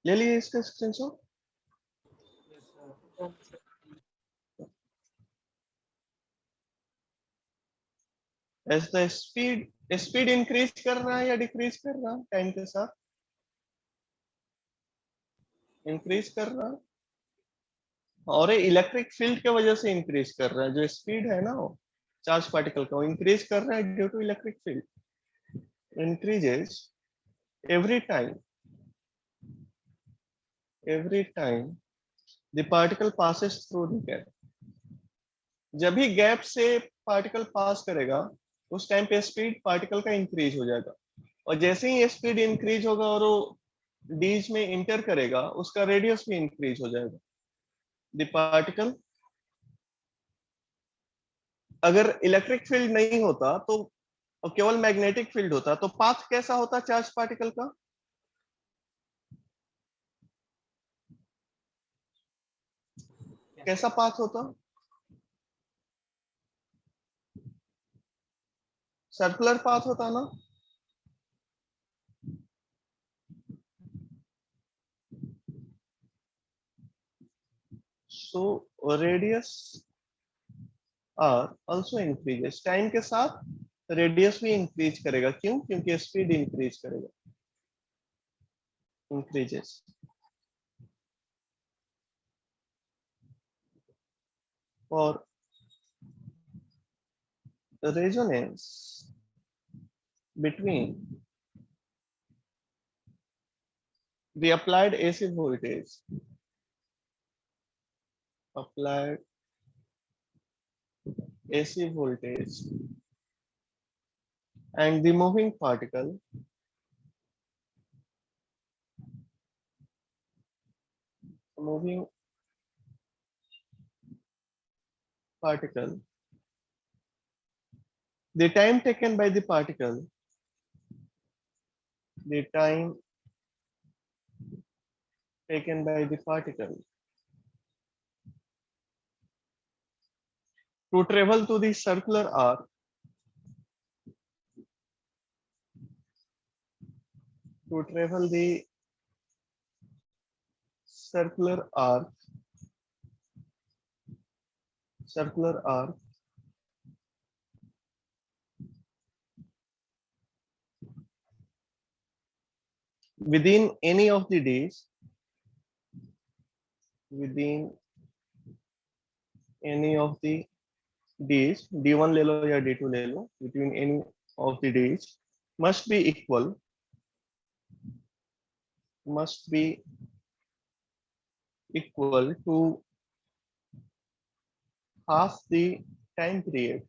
ले लिए इसका screenshot. As the speed increase कर रहा है या डिक्रीज कर रहा है टाइम के साथ? इंक्रीज कर रहा है, और इलेक्ट्रिक फील्ड के वजह से इंक्रीज कर रहा है। जो स्पीड है ना वो चार्ज पार्टिकल का, वो इंक्रीज कर रहा है due to electric field. Increases every time the particle passes through the gap। जब भी गैप से पार्टिकल पास करेगा उस टाइम पे स्पीड पार्टिकल का इंक्रीज हो जाएगा, और जैसे ही स्पीड इंक्रीज होगा और वो डीज में इंटर करेगा उसका रेडियस भी इंक्रीज हो जाएगा। द पार्टिकल, अगर इलेक्ट्रिक फील्ड नहीं होता तो केवल मैग्नेटिक फील्ड होता तो पाथ कैसा होता चार्ज पार्टिकल का? कैसा पाथ होता? सर्कुलर पाथ होता ना। So radius R also increases, time के साथ रेडियस भी इंक्रीज करेगा। क्यों? क्योंकि स्पीड इंक्रीज करेगा, इंक्रीजेस। और resonance between the applied AC voltage and the moving particle the time taken by the particle to travel to the circular arc within any of the days, D1 ले लो या D2 ले लो, between any of the days must be equal to half the time period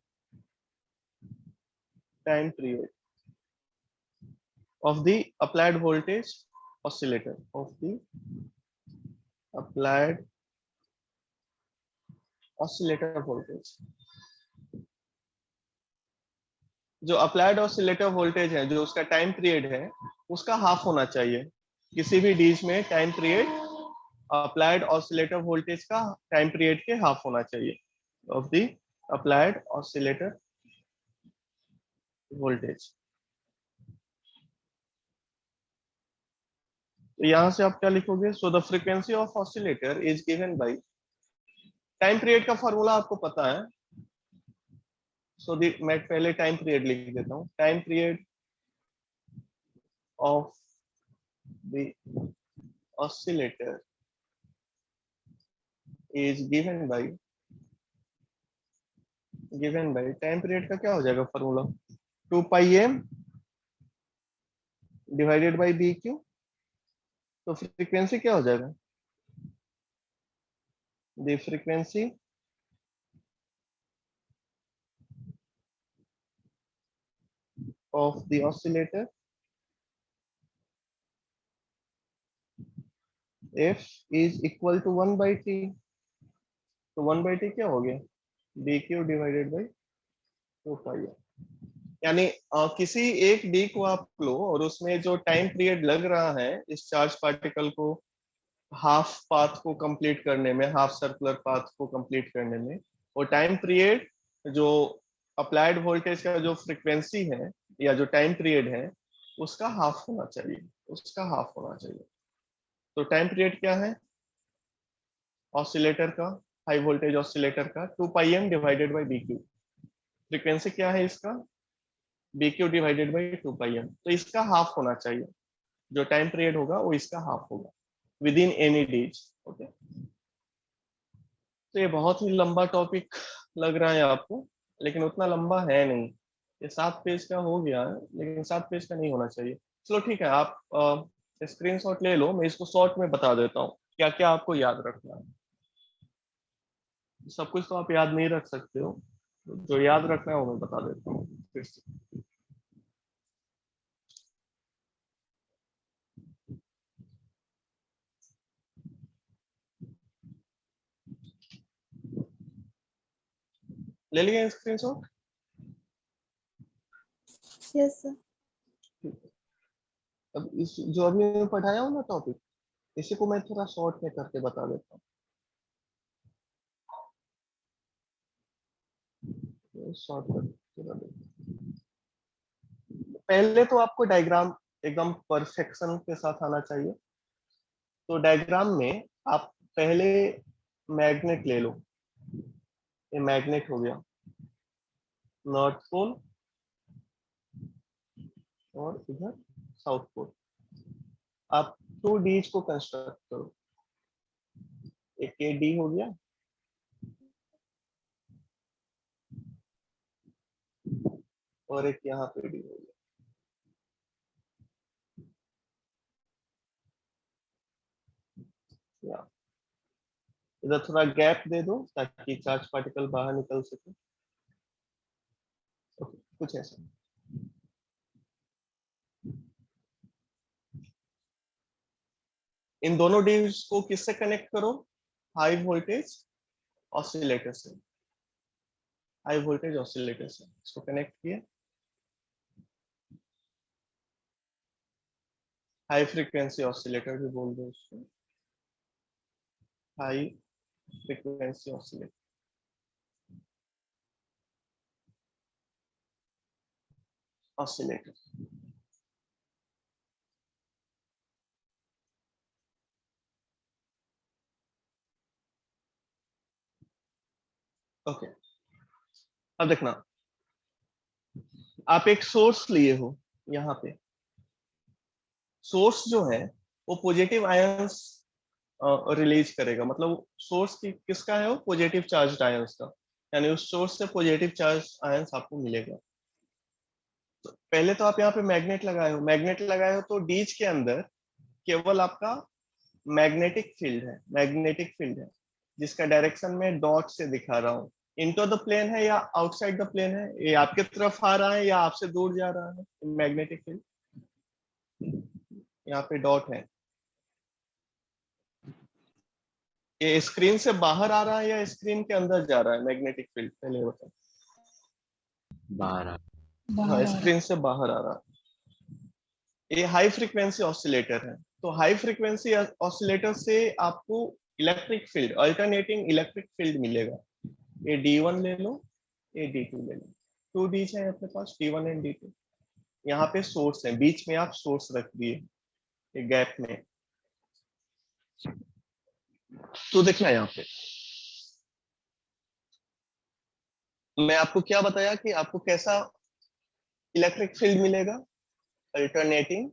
of the applied voltage oscillator, voltage। जो अप्लाइड ऑसिलेटर वोल्टेज है, जो उसका टाइम पीरियड है, उसका हाफ होना चाहिए। किसी भी डीज में time period applied oscillator voltage का टाइम पीरियड के हाफ होना चाहिए of the applied oscillator voltage. तो यहां से आप क्या लिखोगे? So the frequency of oscillator is given by, time period का फॉर्मूला आपको पता है। सो मैं पहले टाइम पीरियड लिख देता हूं। Time period of the oscillator is given by time period का क्या हो जाएगा formula? 2 pi m divided by B Q. तो फ्रीक्वेंसी क्या हो जाएगा? The frequency of the oscillator f is equal to 1 by T. तो 1 बाई टी क्या हो गया? D Q divided by 2 pi. यानी किसी एक डी को आप लो और उसमें जो टाइम पीरियड लग रहा है इस चार्ज पार्टिकल को हाफ पाथ को कंप्लीट करने में, हाफ सर्कुलर पाथ को कंप्लीट करने में, वो टाइम पीरियड जो अप्लाइड वोल्टेज का जो फ्रीक्वेंसी है या जो टाइम पीरियड है उसका हाफ होना चाहिए, तो टाइम पीरियड क्या है ऑसिलेटर का, हाई वोल्टेज ऑसिलेटर का? 2 pi m divided by B Q. Frequency क्या है इसका? BQ डिवाइडेड बाई 2πm, तो इसका हाफ होना चाहिए, जो टाइम पीरियड होगा वो इसका हाफ होगा with in any days. Okay, तो ये बहुत ही लंबा टॉपिक लग रहा है आपको, लेकिन उतना लंबा है नहीं, ये 7 पेज का हो गया है, लेकिन 7 पेज का नहीं होना चाहिए। चलो ठीक है, आप स्क्रीनशॉट ले लो, मैं इसको शॉर्ट में बता देता हूँ क्या क्या आपको याद रखना है। सब कुछ तो आप याद नहीं रख सकते हो, जो याद रखना है वो मैं बता देता हूँ फिर से। ले लिया स्क्रीनशॉट? Yes sir. अब इस जो अभी मैं पढ़ाया हूँ ना टॉपिक, इसी को मैं थोड़ा शॉर्ट में करके बता देता हूँ। शॉर्ट करके बता देता हूँ। पहले तो आपको डायग्राम एकदम परफेक्शन के साथ आना चाहिए। तो डायग्राम में आप पहले मैग्नेट ले लो, ये मैग्नेट हो गया, नॉर्थ पोल और इधर साउथ पोल। आप 2 डीज को कंस्ट्रक्ट करो, एक ये डी हो गया और एक यहाँ पे डी हो गया। या इधर थोड़ा गैप दे दो ताकि चार्ज पार्टिकल बाहर निकल सके। ओके, कुछ ऐसा। इन दोनों डीज को किससे कनेक्ट करो? हाई वोल्टेज ऑसिलेटर से, हाई वोल्टेज ऑसिलेटर से इसको कनेक्ट किया। हाई फ्रीक्वेंसी ऑसिलेटर भी बोल दो उसको, high frequency oscillator. Oscillator okay. अब देखना, आप एक सोर्स लिए हो, यहाँ पे सोर्स जो है वो पॉजिटिव आयंस रिलीज करेगा, मतलब सोर्स की किसका है, वो पॉजिटिव चार्ज आयंस का, यानी उस सोर्स से पॉजिटिव चार्ज आयंस आपको मिलेगा। तो पहले तो आप यहाँ पे मैग्नेट लगाए हो, मैग्नेट लगाए हो तो डीज के अंदर केवल आपका मैग्नेटिक फील्ड है, मैग्नेटिक फील्ड है जिसका डायरेक्शन में डॉट से दिखा रहा हूँ। इनटू द प्लेन है या आउटसाइड द प्लेन है, ये आपके तरफ आ रहा है या आपसे दूर जा रहा है मैग्नेटिक फील्ड। यहाँ पे डॉट है, ये स्क्रीन से बाहर आ रहा है या स्क्रीन के अंदर जा रहा है मैग्नेटिक फील्ड, पहले बताओ। बाहर आ हाँ, स्क्रीन से बाहर आ रहा है। ये हाई फ्रीक्वेंसी ऑसिलेटर है, तो हाई फ्रीक्वेंसी ऑसिलेटर से आपको electric field, alternating electric field मिलेगा। ये D1 ले लो, ये D2 ले लो, 2 डीज है अपने पास, D1 एंड D2। यहाँ पे सोर्स है, बीच में आप सोर्स रख दिए ये गैप में। तो देखना यहाँ पे मैं आपको क्या बताया कि आपको कैसा इलेक्ट्रिक फील्ड मिलेगा, अल्टरनेटिंग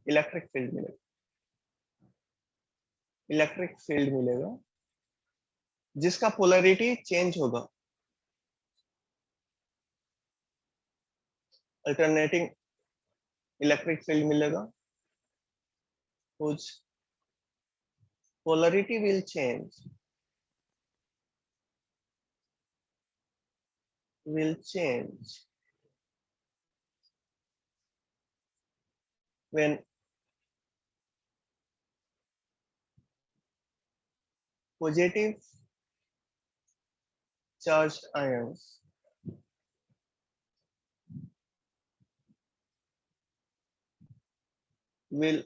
इलेक्ट्रिक फील्ड मिलेगा, इलेक्ट्रिक फील्ड मिलेगा जिसका पोलैरिटी चेंज होगा। अल्टरनेटिंग इलेक्ट्रिक फील्ड मिलेगा whose polarity will change when positive charged ions will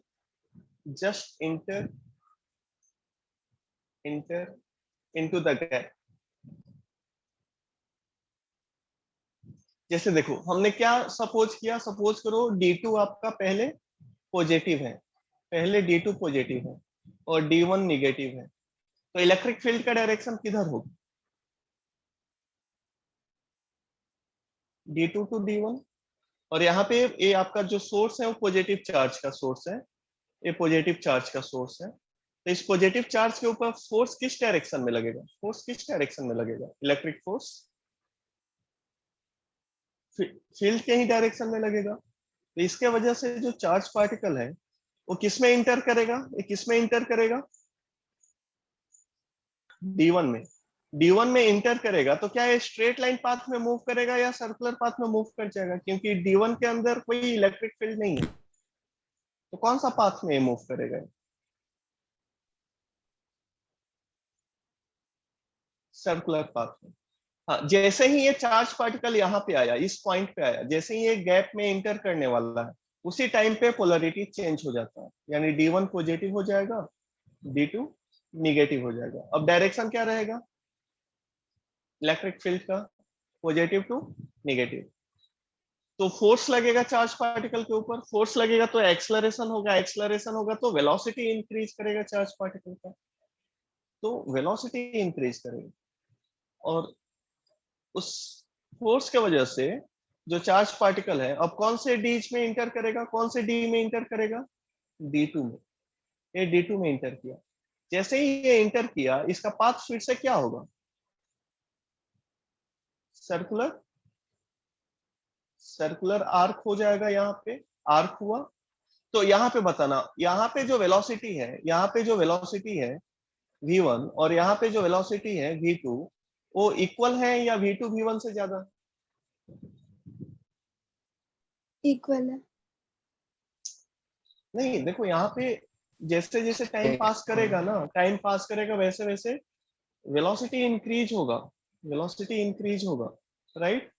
just enter into the gap। जैसे देखो हमने क्या सपोज किया, सपोज करो D2 आपका पहले पॉजिटिव है, पहले D2 पॉजिटिव है और D1 निगेटिव है, तो इलेक्ट्रिक फील्ड का डायरेक्शन किधर होगा? D2 टू D1, और यहाँ पे ये आपका जो सोर्स है वो पॉजिटिव चार्ज का सोर्स है, ये पॉजिटिव चार्ज का सोर्स है। तो इस पॉजिटिव चार्ज के ऊपर फोर्स किस डायरेक्शन में लगेगा, फोर्स किस डायरेक्शन में लगेगा, इलेक्ट्रिक फोर्स फील्ड के ही डायरेक्शन में लगेगा। तो इसके वजह से जो चार्ज पार्टिकल है वो किस में इंटर करेगा, ये किस में इंटर करेगा, D1 में। D1 में इंटर करेगा तो क्या ये स्ट्रेट लाइन पाथ में मूव करेगा या सर्कुलर पाथ में मूव कर जाएगा, क्योंकि D1 के अंदर कोई इलेक्ट्रिक फील्ड नहीं है, तो कौन सा पाथ में मूव करेगा, सर्कुलर पाथ में। हाँ, जैसे ही ये चार्ज पार्टिकल यहाँ पे आया, इस पॉइंट पे आया, जैसे ही ये गैप में इंटर करने वाला है, उसी टाइम पे पोलरिटी चेंज हो जाता है, यानी D1 पॉजिटिव हो जाएगा, D2 निगेटिव हो जाएगा। अब डायरेक्शन क्या रहेगा इलेक्ट्रिक फील्ड का, पॉजिटिव टू निगेटिव। तो फोर्स लगेगा चार्ज पार्टिकल के ऊपर, फोर्स लगेगा तो एक्सेलरेशन होगा, एक्सेलरेशन होगा तो वेलोसिटी इंक्रीज करेगा चार्ज पार्टिकल का, तो वेलोसिटी इंक्रीज करेगा, और उस फोर्स के वजह से जो चार्ज पार्टिकल है अब कौन से डीज में इंटर करेगा, कौन से डी में इंटर करेगा, D2 में। ये D2 में इंटर किया, जैसे ही ये इंटर किया इसका पाथ फिर से क्या होगा, सर्कुलर, सर्कुलर आर्क हो जाएगा, यहाँ पे आर्क हुआ। तो यहाँ पे बताना, यहाँ पे जो वेलोसिटी है, यहाँ पे जो वेलोसिटी है V1 और यहाँ पे जो वेलोसिटी है V2, वो इक्वल है या V2 V1 से ज्यादा, इक्वल है। नहीं देखो यहाँ पे जैसे जैसे टाइम पास करेगा ना, टाइम पास करेगा वैसे वैसे वेलोसिटी इंक्रीज होगा, वेलोसिटी इंक्रीज होगा, राइट।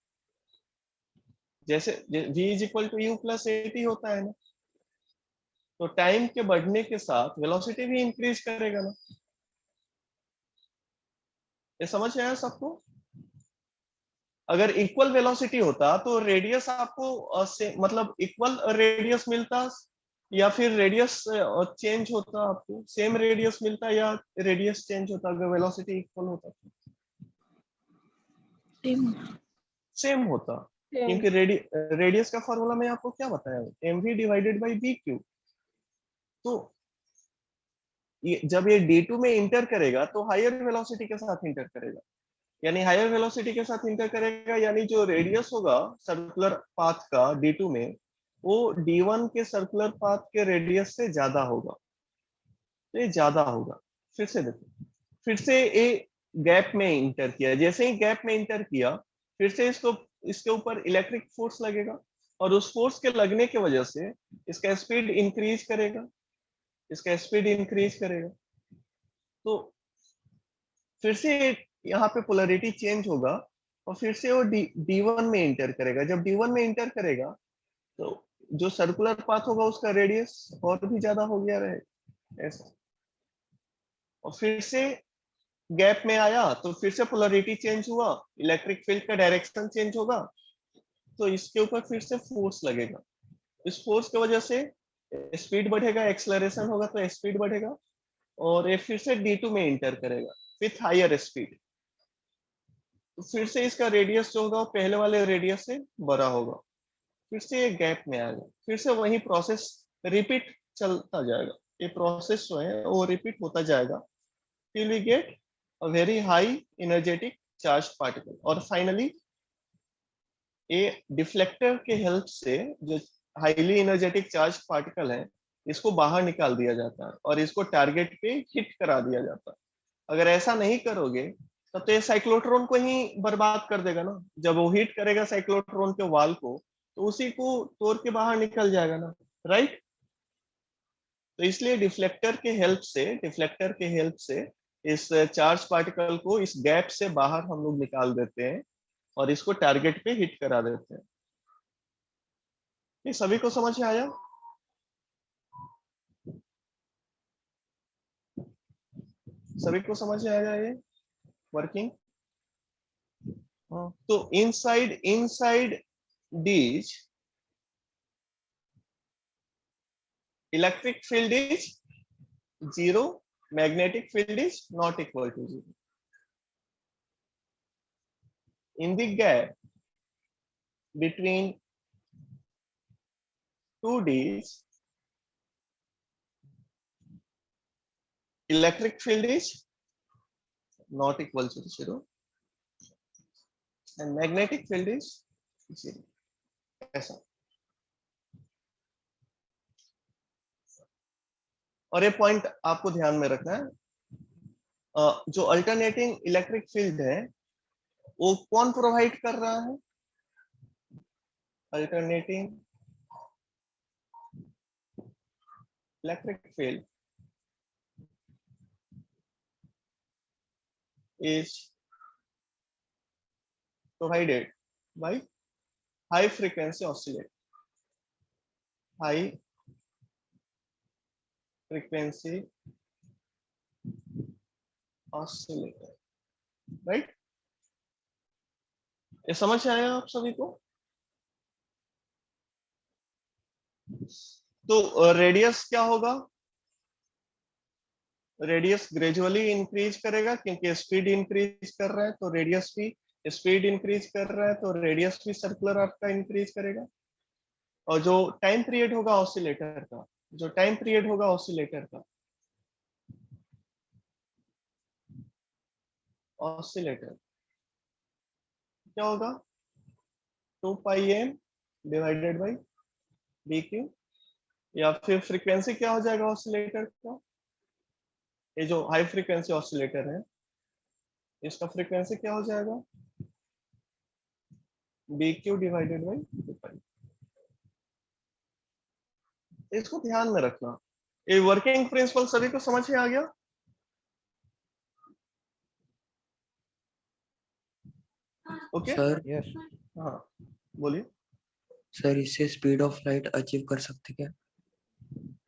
जैसे v is equal to U plus A T होता है ना, तो टाइम के बढ़ने के साथ वेलोसिटी भी इंक्रीज करेगा ना। ये समझ आया सबको। अगर इक्वल वेलोसिटी होता तो रेडियस आपको मतलब इक्वल रेडियस मिलता, या फिर रेडियस चेंज होता, आपको सेम रेडियस मिलता या रेडियस चेंज होता अगर वेलोसिटी इक्वल होता, सेम होता, क्योंकि रेडियस का फॉर्मूला मैं आपको क्या बताया, mv divided by B Q. तो जब ये D2 में इंटर करेगा तो हायर वेलोसिटी के साथ इंटर करेगा, यानी हायर वेलोसिटी के साथ इंटर करेगा, यानी जो रेडियस होगा सर्कुलर पाथ का D2 में, वो D1 के सर्कुलर पाथ के रेडियस से ज्यादा होगा, तो ये ज्यादा होगा। फिर से देखो, फिर से ये गैप में इंटर किया, जैसे ही गैप में इंटर किया फिर से इसको, इसके ऊपर इलेक्ट्रिक फोर्स लगेगा, और उस फोर्स के लगने की वजह से इसका स्पीड इंक्रीज करेगा, इसका स्पीड इंक्रीज करेगा। तो फिर से यहाँ पे पोलरिटी चेंज होगा, और फिर से वो D1 में इंटर करेगा। जब D1 में इंटर करेगा तो जो सर्कुलर पाथ होगा उसका रेडियस और भी ज्यादा हो गया रहे ऐसा, और फिर से गैप में आया तो फिर से पोलरिटी चेंज हुआ, इलेक्ट्रिक फील्ड का डायरेक्शन चेंज होगा, तो इसके ऊपर फिर से फोर्स लगेगा। इस फोर्स की वजह से स्पीड बढ़ेगा, एक्सेलरेशन होगा तो स्पीड बढ़ेगा, और ये फिर से D2 में इंटर करेगा विथ हायर स्पीड। तो फिर से इसका रेडियस जो होगा वो पहले वाले रेडियस से बड़ा होगा, फिर से ये गैप में आएगा, फिर से वही प्रोसेस रिपीट चलता जाएगा। ये प्रोसेस जो है वो रिपीट होता जाएगा till we get a very high energetic charged particle, और फाइनली ये डिफ्लेक्टर के हेल्प से जो हाईली एनर्जेटिक चार्ज पार्टिकल है इसको बाहर निकाल दिया जाता है और इसको टारगेट पे हिट करा दिया जाता है। अगर ऐसा नहीं करोगे तब तो ये साइक्लोट्रॉन को ही बर्बाद कर देगा ना, जब वो हिट करेगा साइक्लोट्रॉन के वाल को तो उसी को तोड़ के बाहर निकल जाएगा ना, राइट। तो इसलिए डिफ्लेक्टर के हेल्प से इस चार्ज पार्टिकल को इस गैप से बाहर हम लोग निकाल देते हैं और इसको टारगेट पे हिट करा देते हैं। ये सभी को समझ में आया, सभी को समझ में आया ये वर्किंग। तो inside these electric field is 0, magnetic field is not equal to 0. In the gap between two Ds, electric field is not equal to 0 and magnetic field is 0. ऐसा। और ये पॉइंट आपको ध्यान में रखना है, जो अल्टरनेटिंग इलेक्ट्रिक फील्ड है वो कौन प्रोवाइड कर रहा है? Alternating electric field is provided by high frequency oscillator. High frequency oscillator, right? ये समझ आया आप सभी को? तो रेडियस क्या होगा? रेडियस ग्रेजुअली इंक्रीज करेगा क्योंकि स्पीड इंक्रीज कर रहा है, तो रेडियस भी स्पीड इंक्रीज कर रहा है, तो रेडियस भी सर्कुलर आर्क का इंक्रीज करेगा। और जो टाइम पीरियड होगा ऑसिलेटर का, जो टाइम पीरियड होगा ऑसिलेटर का, ऑसिलेटर क्या होगा? 2 pi m divided by BQ, या फिर फ्रीक्वेंसी क्या हो जाएगा ऑसिलेटर का? ये जो हाई फ्रीक्वेंसी ऑसिलेटर है इसका फ्रीक्वेंसी क्या हो जाएगा? BQ डिवाइडेड बाई 2 पाई। इसको ध्यान में रखना। ये वर्किंग प्रिंसिपल सभी को समझ में आ गया? ओके सर हाँ बोलिए। सर इससे स्पीड ऑफ लाइट अचीव कर सकते क्या?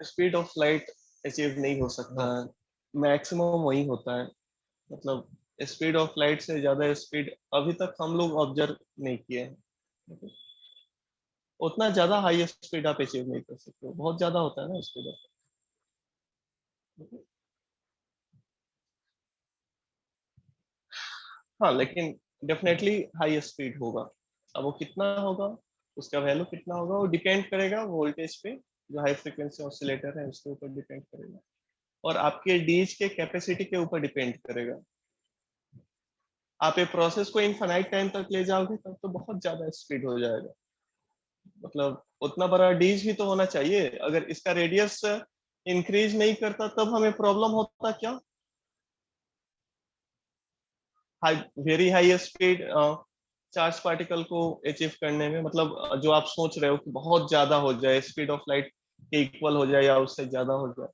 स्पीड ऑफ लाइट अचीव नहीं हो सकता है, मैक्सिमम वही होता है। मतलब स्पीड ऑफ लाइट से ज्यादा स्पीड अभी तक हम लोग ऑब्जर्व नहीं किए हैं। उतना ज्यादा हाई स्पीड आप अचीव नहीं कर सकते, बहुत ज्यादा होता है ना स्पीड ऑफ। हाँ लेकिन डेफिनेटली हाई स्पीड होगा। अब वो कितना होगा, उसका वैल्यू कितना होगा, वो डिपेंड करेगा वोल्टेज पे, जो हाई फ्रीक्वेंसी ऑसिलेटर है उसके ऊपर डिपेंड करेगा, और आपके डीज के कैपेसिटी के ऊपर डिपेंड करेगा। आप ये प्रोसेस को इनफाइनाइट टाइम तक ले जाओगे तब तो बहुत ज्यादा स्पीड हो जाएगा। मतलब उतना बड़ा डीज भी तो होना चाहिए। अगर इसका रेडियस इंक्रीज नहीं करता तब हमें प्रॉब्लम होता क्या? High, very high speed charge particle को अचीव करने में, मतलब जो आप सोच रहे हो कि बहुत ज्यादा हो जाए, स्पीड ऑफ लाइट के इक्वल हो जाए या उससे ज्यादा हो जाए,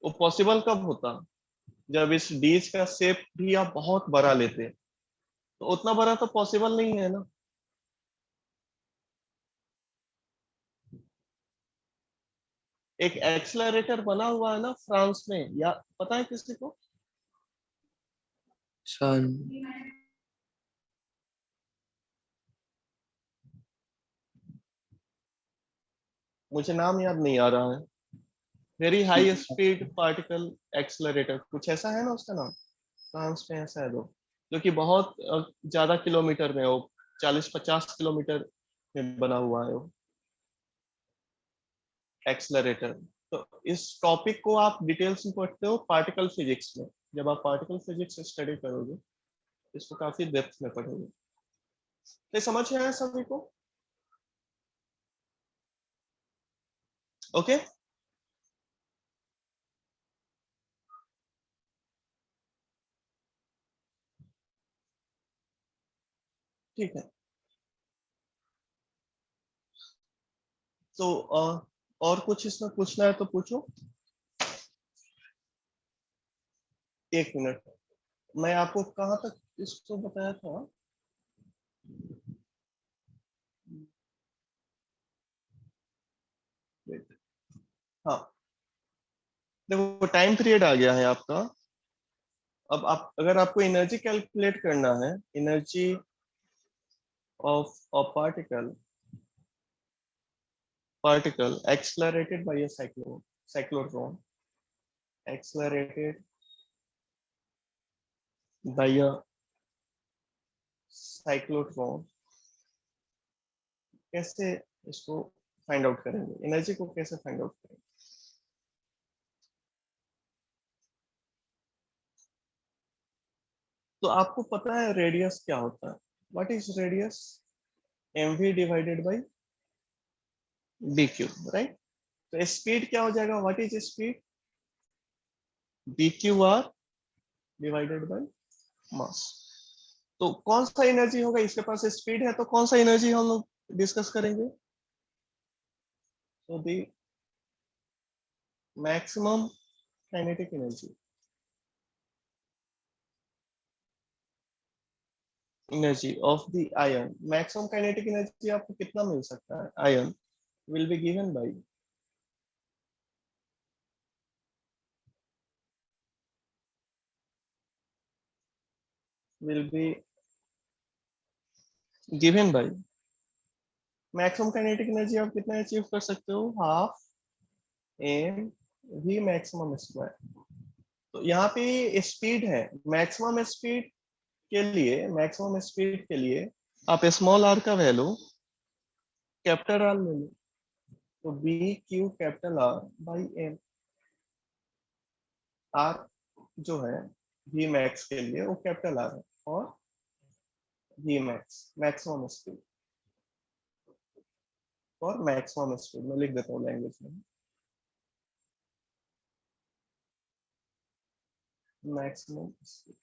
वो पॉसिबल कब होता? जब इस डीज का शेप भी आप बहुत बड़ा लेते, तो उतना बड़ा तो पॉसिबल नहीं है ना। एक एक्सेलरेटर बना हुआ है ना फ्रांस में, या पता है किसी को? सर मुझे नाम याद नहीं आ रहा है। Very high speed particle accelerator कुछ ऐसा है ना उसका नाम, फ्रांस में ऐसा है दो, जो कि बहुत ज्यादा किलोमीटर में हो, 40-50 किलोमीटर में बना हुआ है वो एक्सेलरेटर। तो इस टॉपिक को आप डिटेल्स में पढ़ते हो पार्टिकल फिजिक्स में। जब आप पार्टिकल फिजिक्स स्टडी करोगे इसको काफी डेप्थ में पढ़ोगे। तो समझ में आया सभी को? ओके ठीक है। तो और कुछ इसमें पूछना है तो पूछो। 1 मिनट, मैं आपको कहाँ तक इसको बताया था? हाँ देखो टाइम पीरियड आ गया है आपका। अब आप अगर आपको एनर्जी कैलकुलेट करना है, energy of a particle accelerated by a cyclotron, accelerated by a cyclotron कैसे इसको फाइंड आउट करेंगे, एनर्जी को कैसे फाइंड आउट करेंगे? तो आपको पता है रेडियस क्या होता है? What is radius? mv divided by bq, right? तो स्पीड क्या हो जाएगा? What is speed? bqr divided by mass. तो कौन सा एनर्जी होगा? इसके पास स्पीड है तो कौन सा एनर्जी हम लोग डिस्कस करेंगे? तो the maximum kinetic energy, energy of the ion, maximum kinetic energy आपको कितना मिल सकता है? Ion will be given by will be given by maximum kinetic energy आप कितना अचीव कर सकते हो? Half M V maximum square. तो यहाँ पे स्पीड है, मैक्सिमम स्पीड के लिए, मैक्सिमम स्पीड के लिए आप स्मॉल आर का वैल्यू कैपिटल आर ले लो, तो B Q capital R by M. R जो है वी मैक्स के लिए वो कैपिटल आर है, और वी मैक्स मैक्सिमम स्पीड, और मैक्सिमम स्पीड में लिख देता हूँ लैंग्वेज में, मैक्सिमम स्पीड।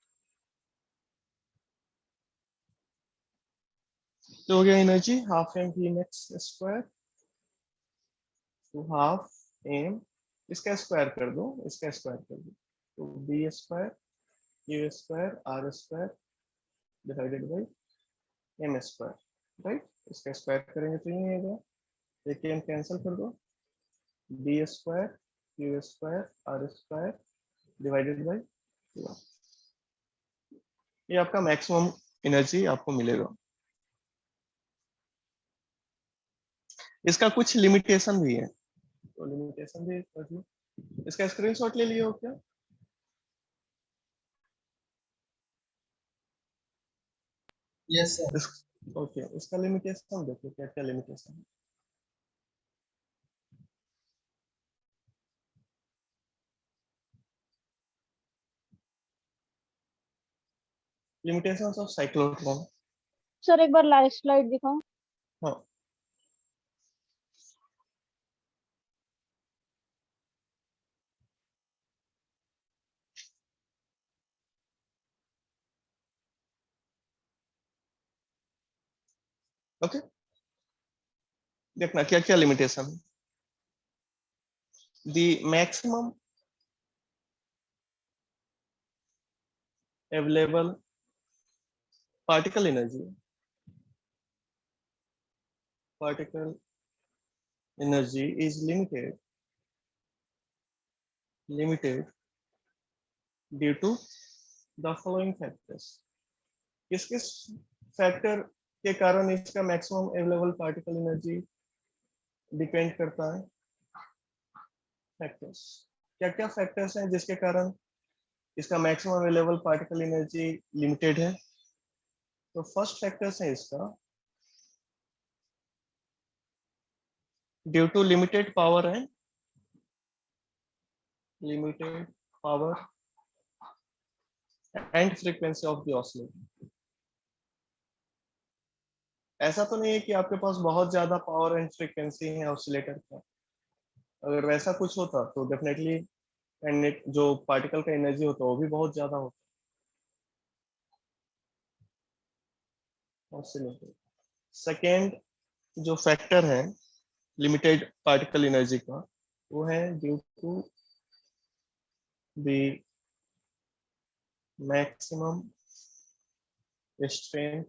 तो हो गया energy half M V max square, तो हाफ एम, इसका स्क्वायर कर दो, इसका स्क्वायर कर दो, तो B square Q square R square divided by M square, right? इसका स्क्वायर करेंगे तो ये आएगा, एक एम कैंसिल कर दो, B square Q square R square divided by, ये आपका मैक्सिमम एनर्जी आपको मिलेगा। इसका कुछ लिमिटेशन भी है, तो लिमिटेशन भी कर लो। इसका स्क्रीनशॉट ले लिए हो क्या? Yes sir. ओके, इसका लिमिटेशन देखो क्या क्या लिमिटेशन है। Limitations of cyclotron. सर एक बार लास्ट स्लाइड दिखाओ। हाँ, ओके, देखना क्या क्या लिमिटेशन है। The maximum available particle energy, particle energy is limited due to the following factors। किस किस फैक्टर के कारण इसका maximum available particle energy depend करता है? फैक्टर्स, क्या क्या फैक्टर्स हैं जिसके कारण इसका maximum available particle energy limited है? तो फर्स्ट फैक्टर्स है इसका ड्यू टू लिमिटेड पावर है, limited power and frequency of the oscillator. ऐसा तो नहीं है कि आपके पास बहुत ज्यादा पावर एंड फ्रीक्वेंसी है ऑसिलेटर का, अगर वैसा कुछ होता तो डेफिनेटली एंड जो पार्टिकल का एनर्जी होता वो भी बहुत ज्यादा होता ऑसिलेटर। सेकेंड जो फैक्टर है लिमिटेड पार्टिकल एनर्जी का, वो है due to the maximum strength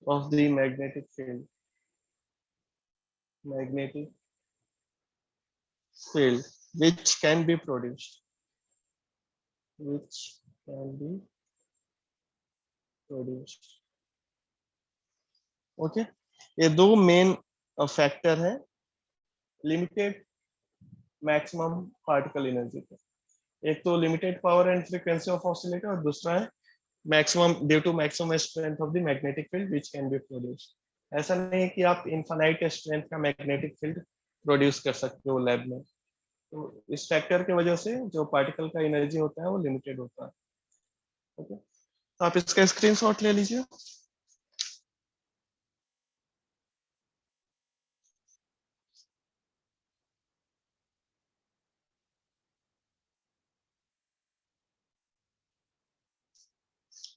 of the magnetic field, magnetic field which can be produced, which can be produced। Okay, ये दो मेन फैक्टर है लिमिटेड मैक्सिमम पार्टिकल एनर्जी का। एक तो limited power and frequency of oscillator और दूसरा है maximum due to maximum strength of the magnetic field which can be produced. ऐसा नहीं है कि आप इनफाइनाइट स्ट्रेंथ का मैग्नेटिक फील्ड प्रोड्यूस कर सकते हो लैब में, तो इस फैक्टर की वजह से जो पार्टिकल का एनर्जी होता है वो लिमिटेड होता है। ओके, तो आप इसका स्क्रीनशॉट ले लीजिए।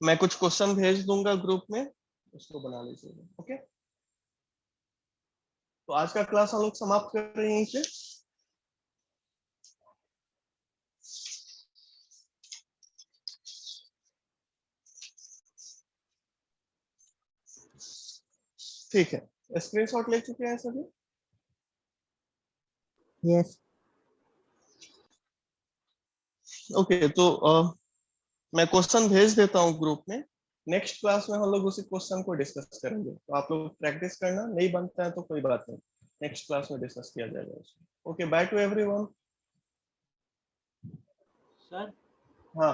मैं कुछ क्वेश्चन भेज दूंगा ग्रुप में, उसको बना लीजिएगा। ओके, तो आज का क्लास हम लोग समाप्त कर रहे हैं यहीं से। ठीक है, स्क्रीनशॉट ले चुके हैं सभी? यस ओके, तो मैं क्वेश्चन भेज देता हूँ ग्रुप में। नेक्स्ट क्लास में हम लोग उसी क्वेश्चन को डिस्कस करेंगे, तो आप लोग प्रैक्टिस करना, नहीं बनता है तो कोई बात नहीं, नेक्स्ट क्लास में डिस्कस किया जाएगा उसको। Okay, by two everyone. Sir हाँ,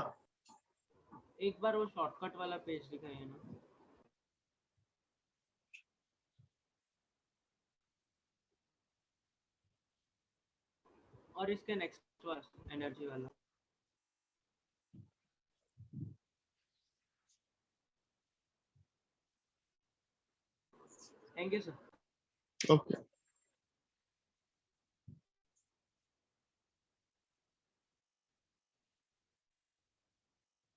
एक बार वो शॉर्टकट वाला पेज दिखाइए ना। और इसके नेक्स्ट वाला एनर्जी वाला। Thank you sir. ओके।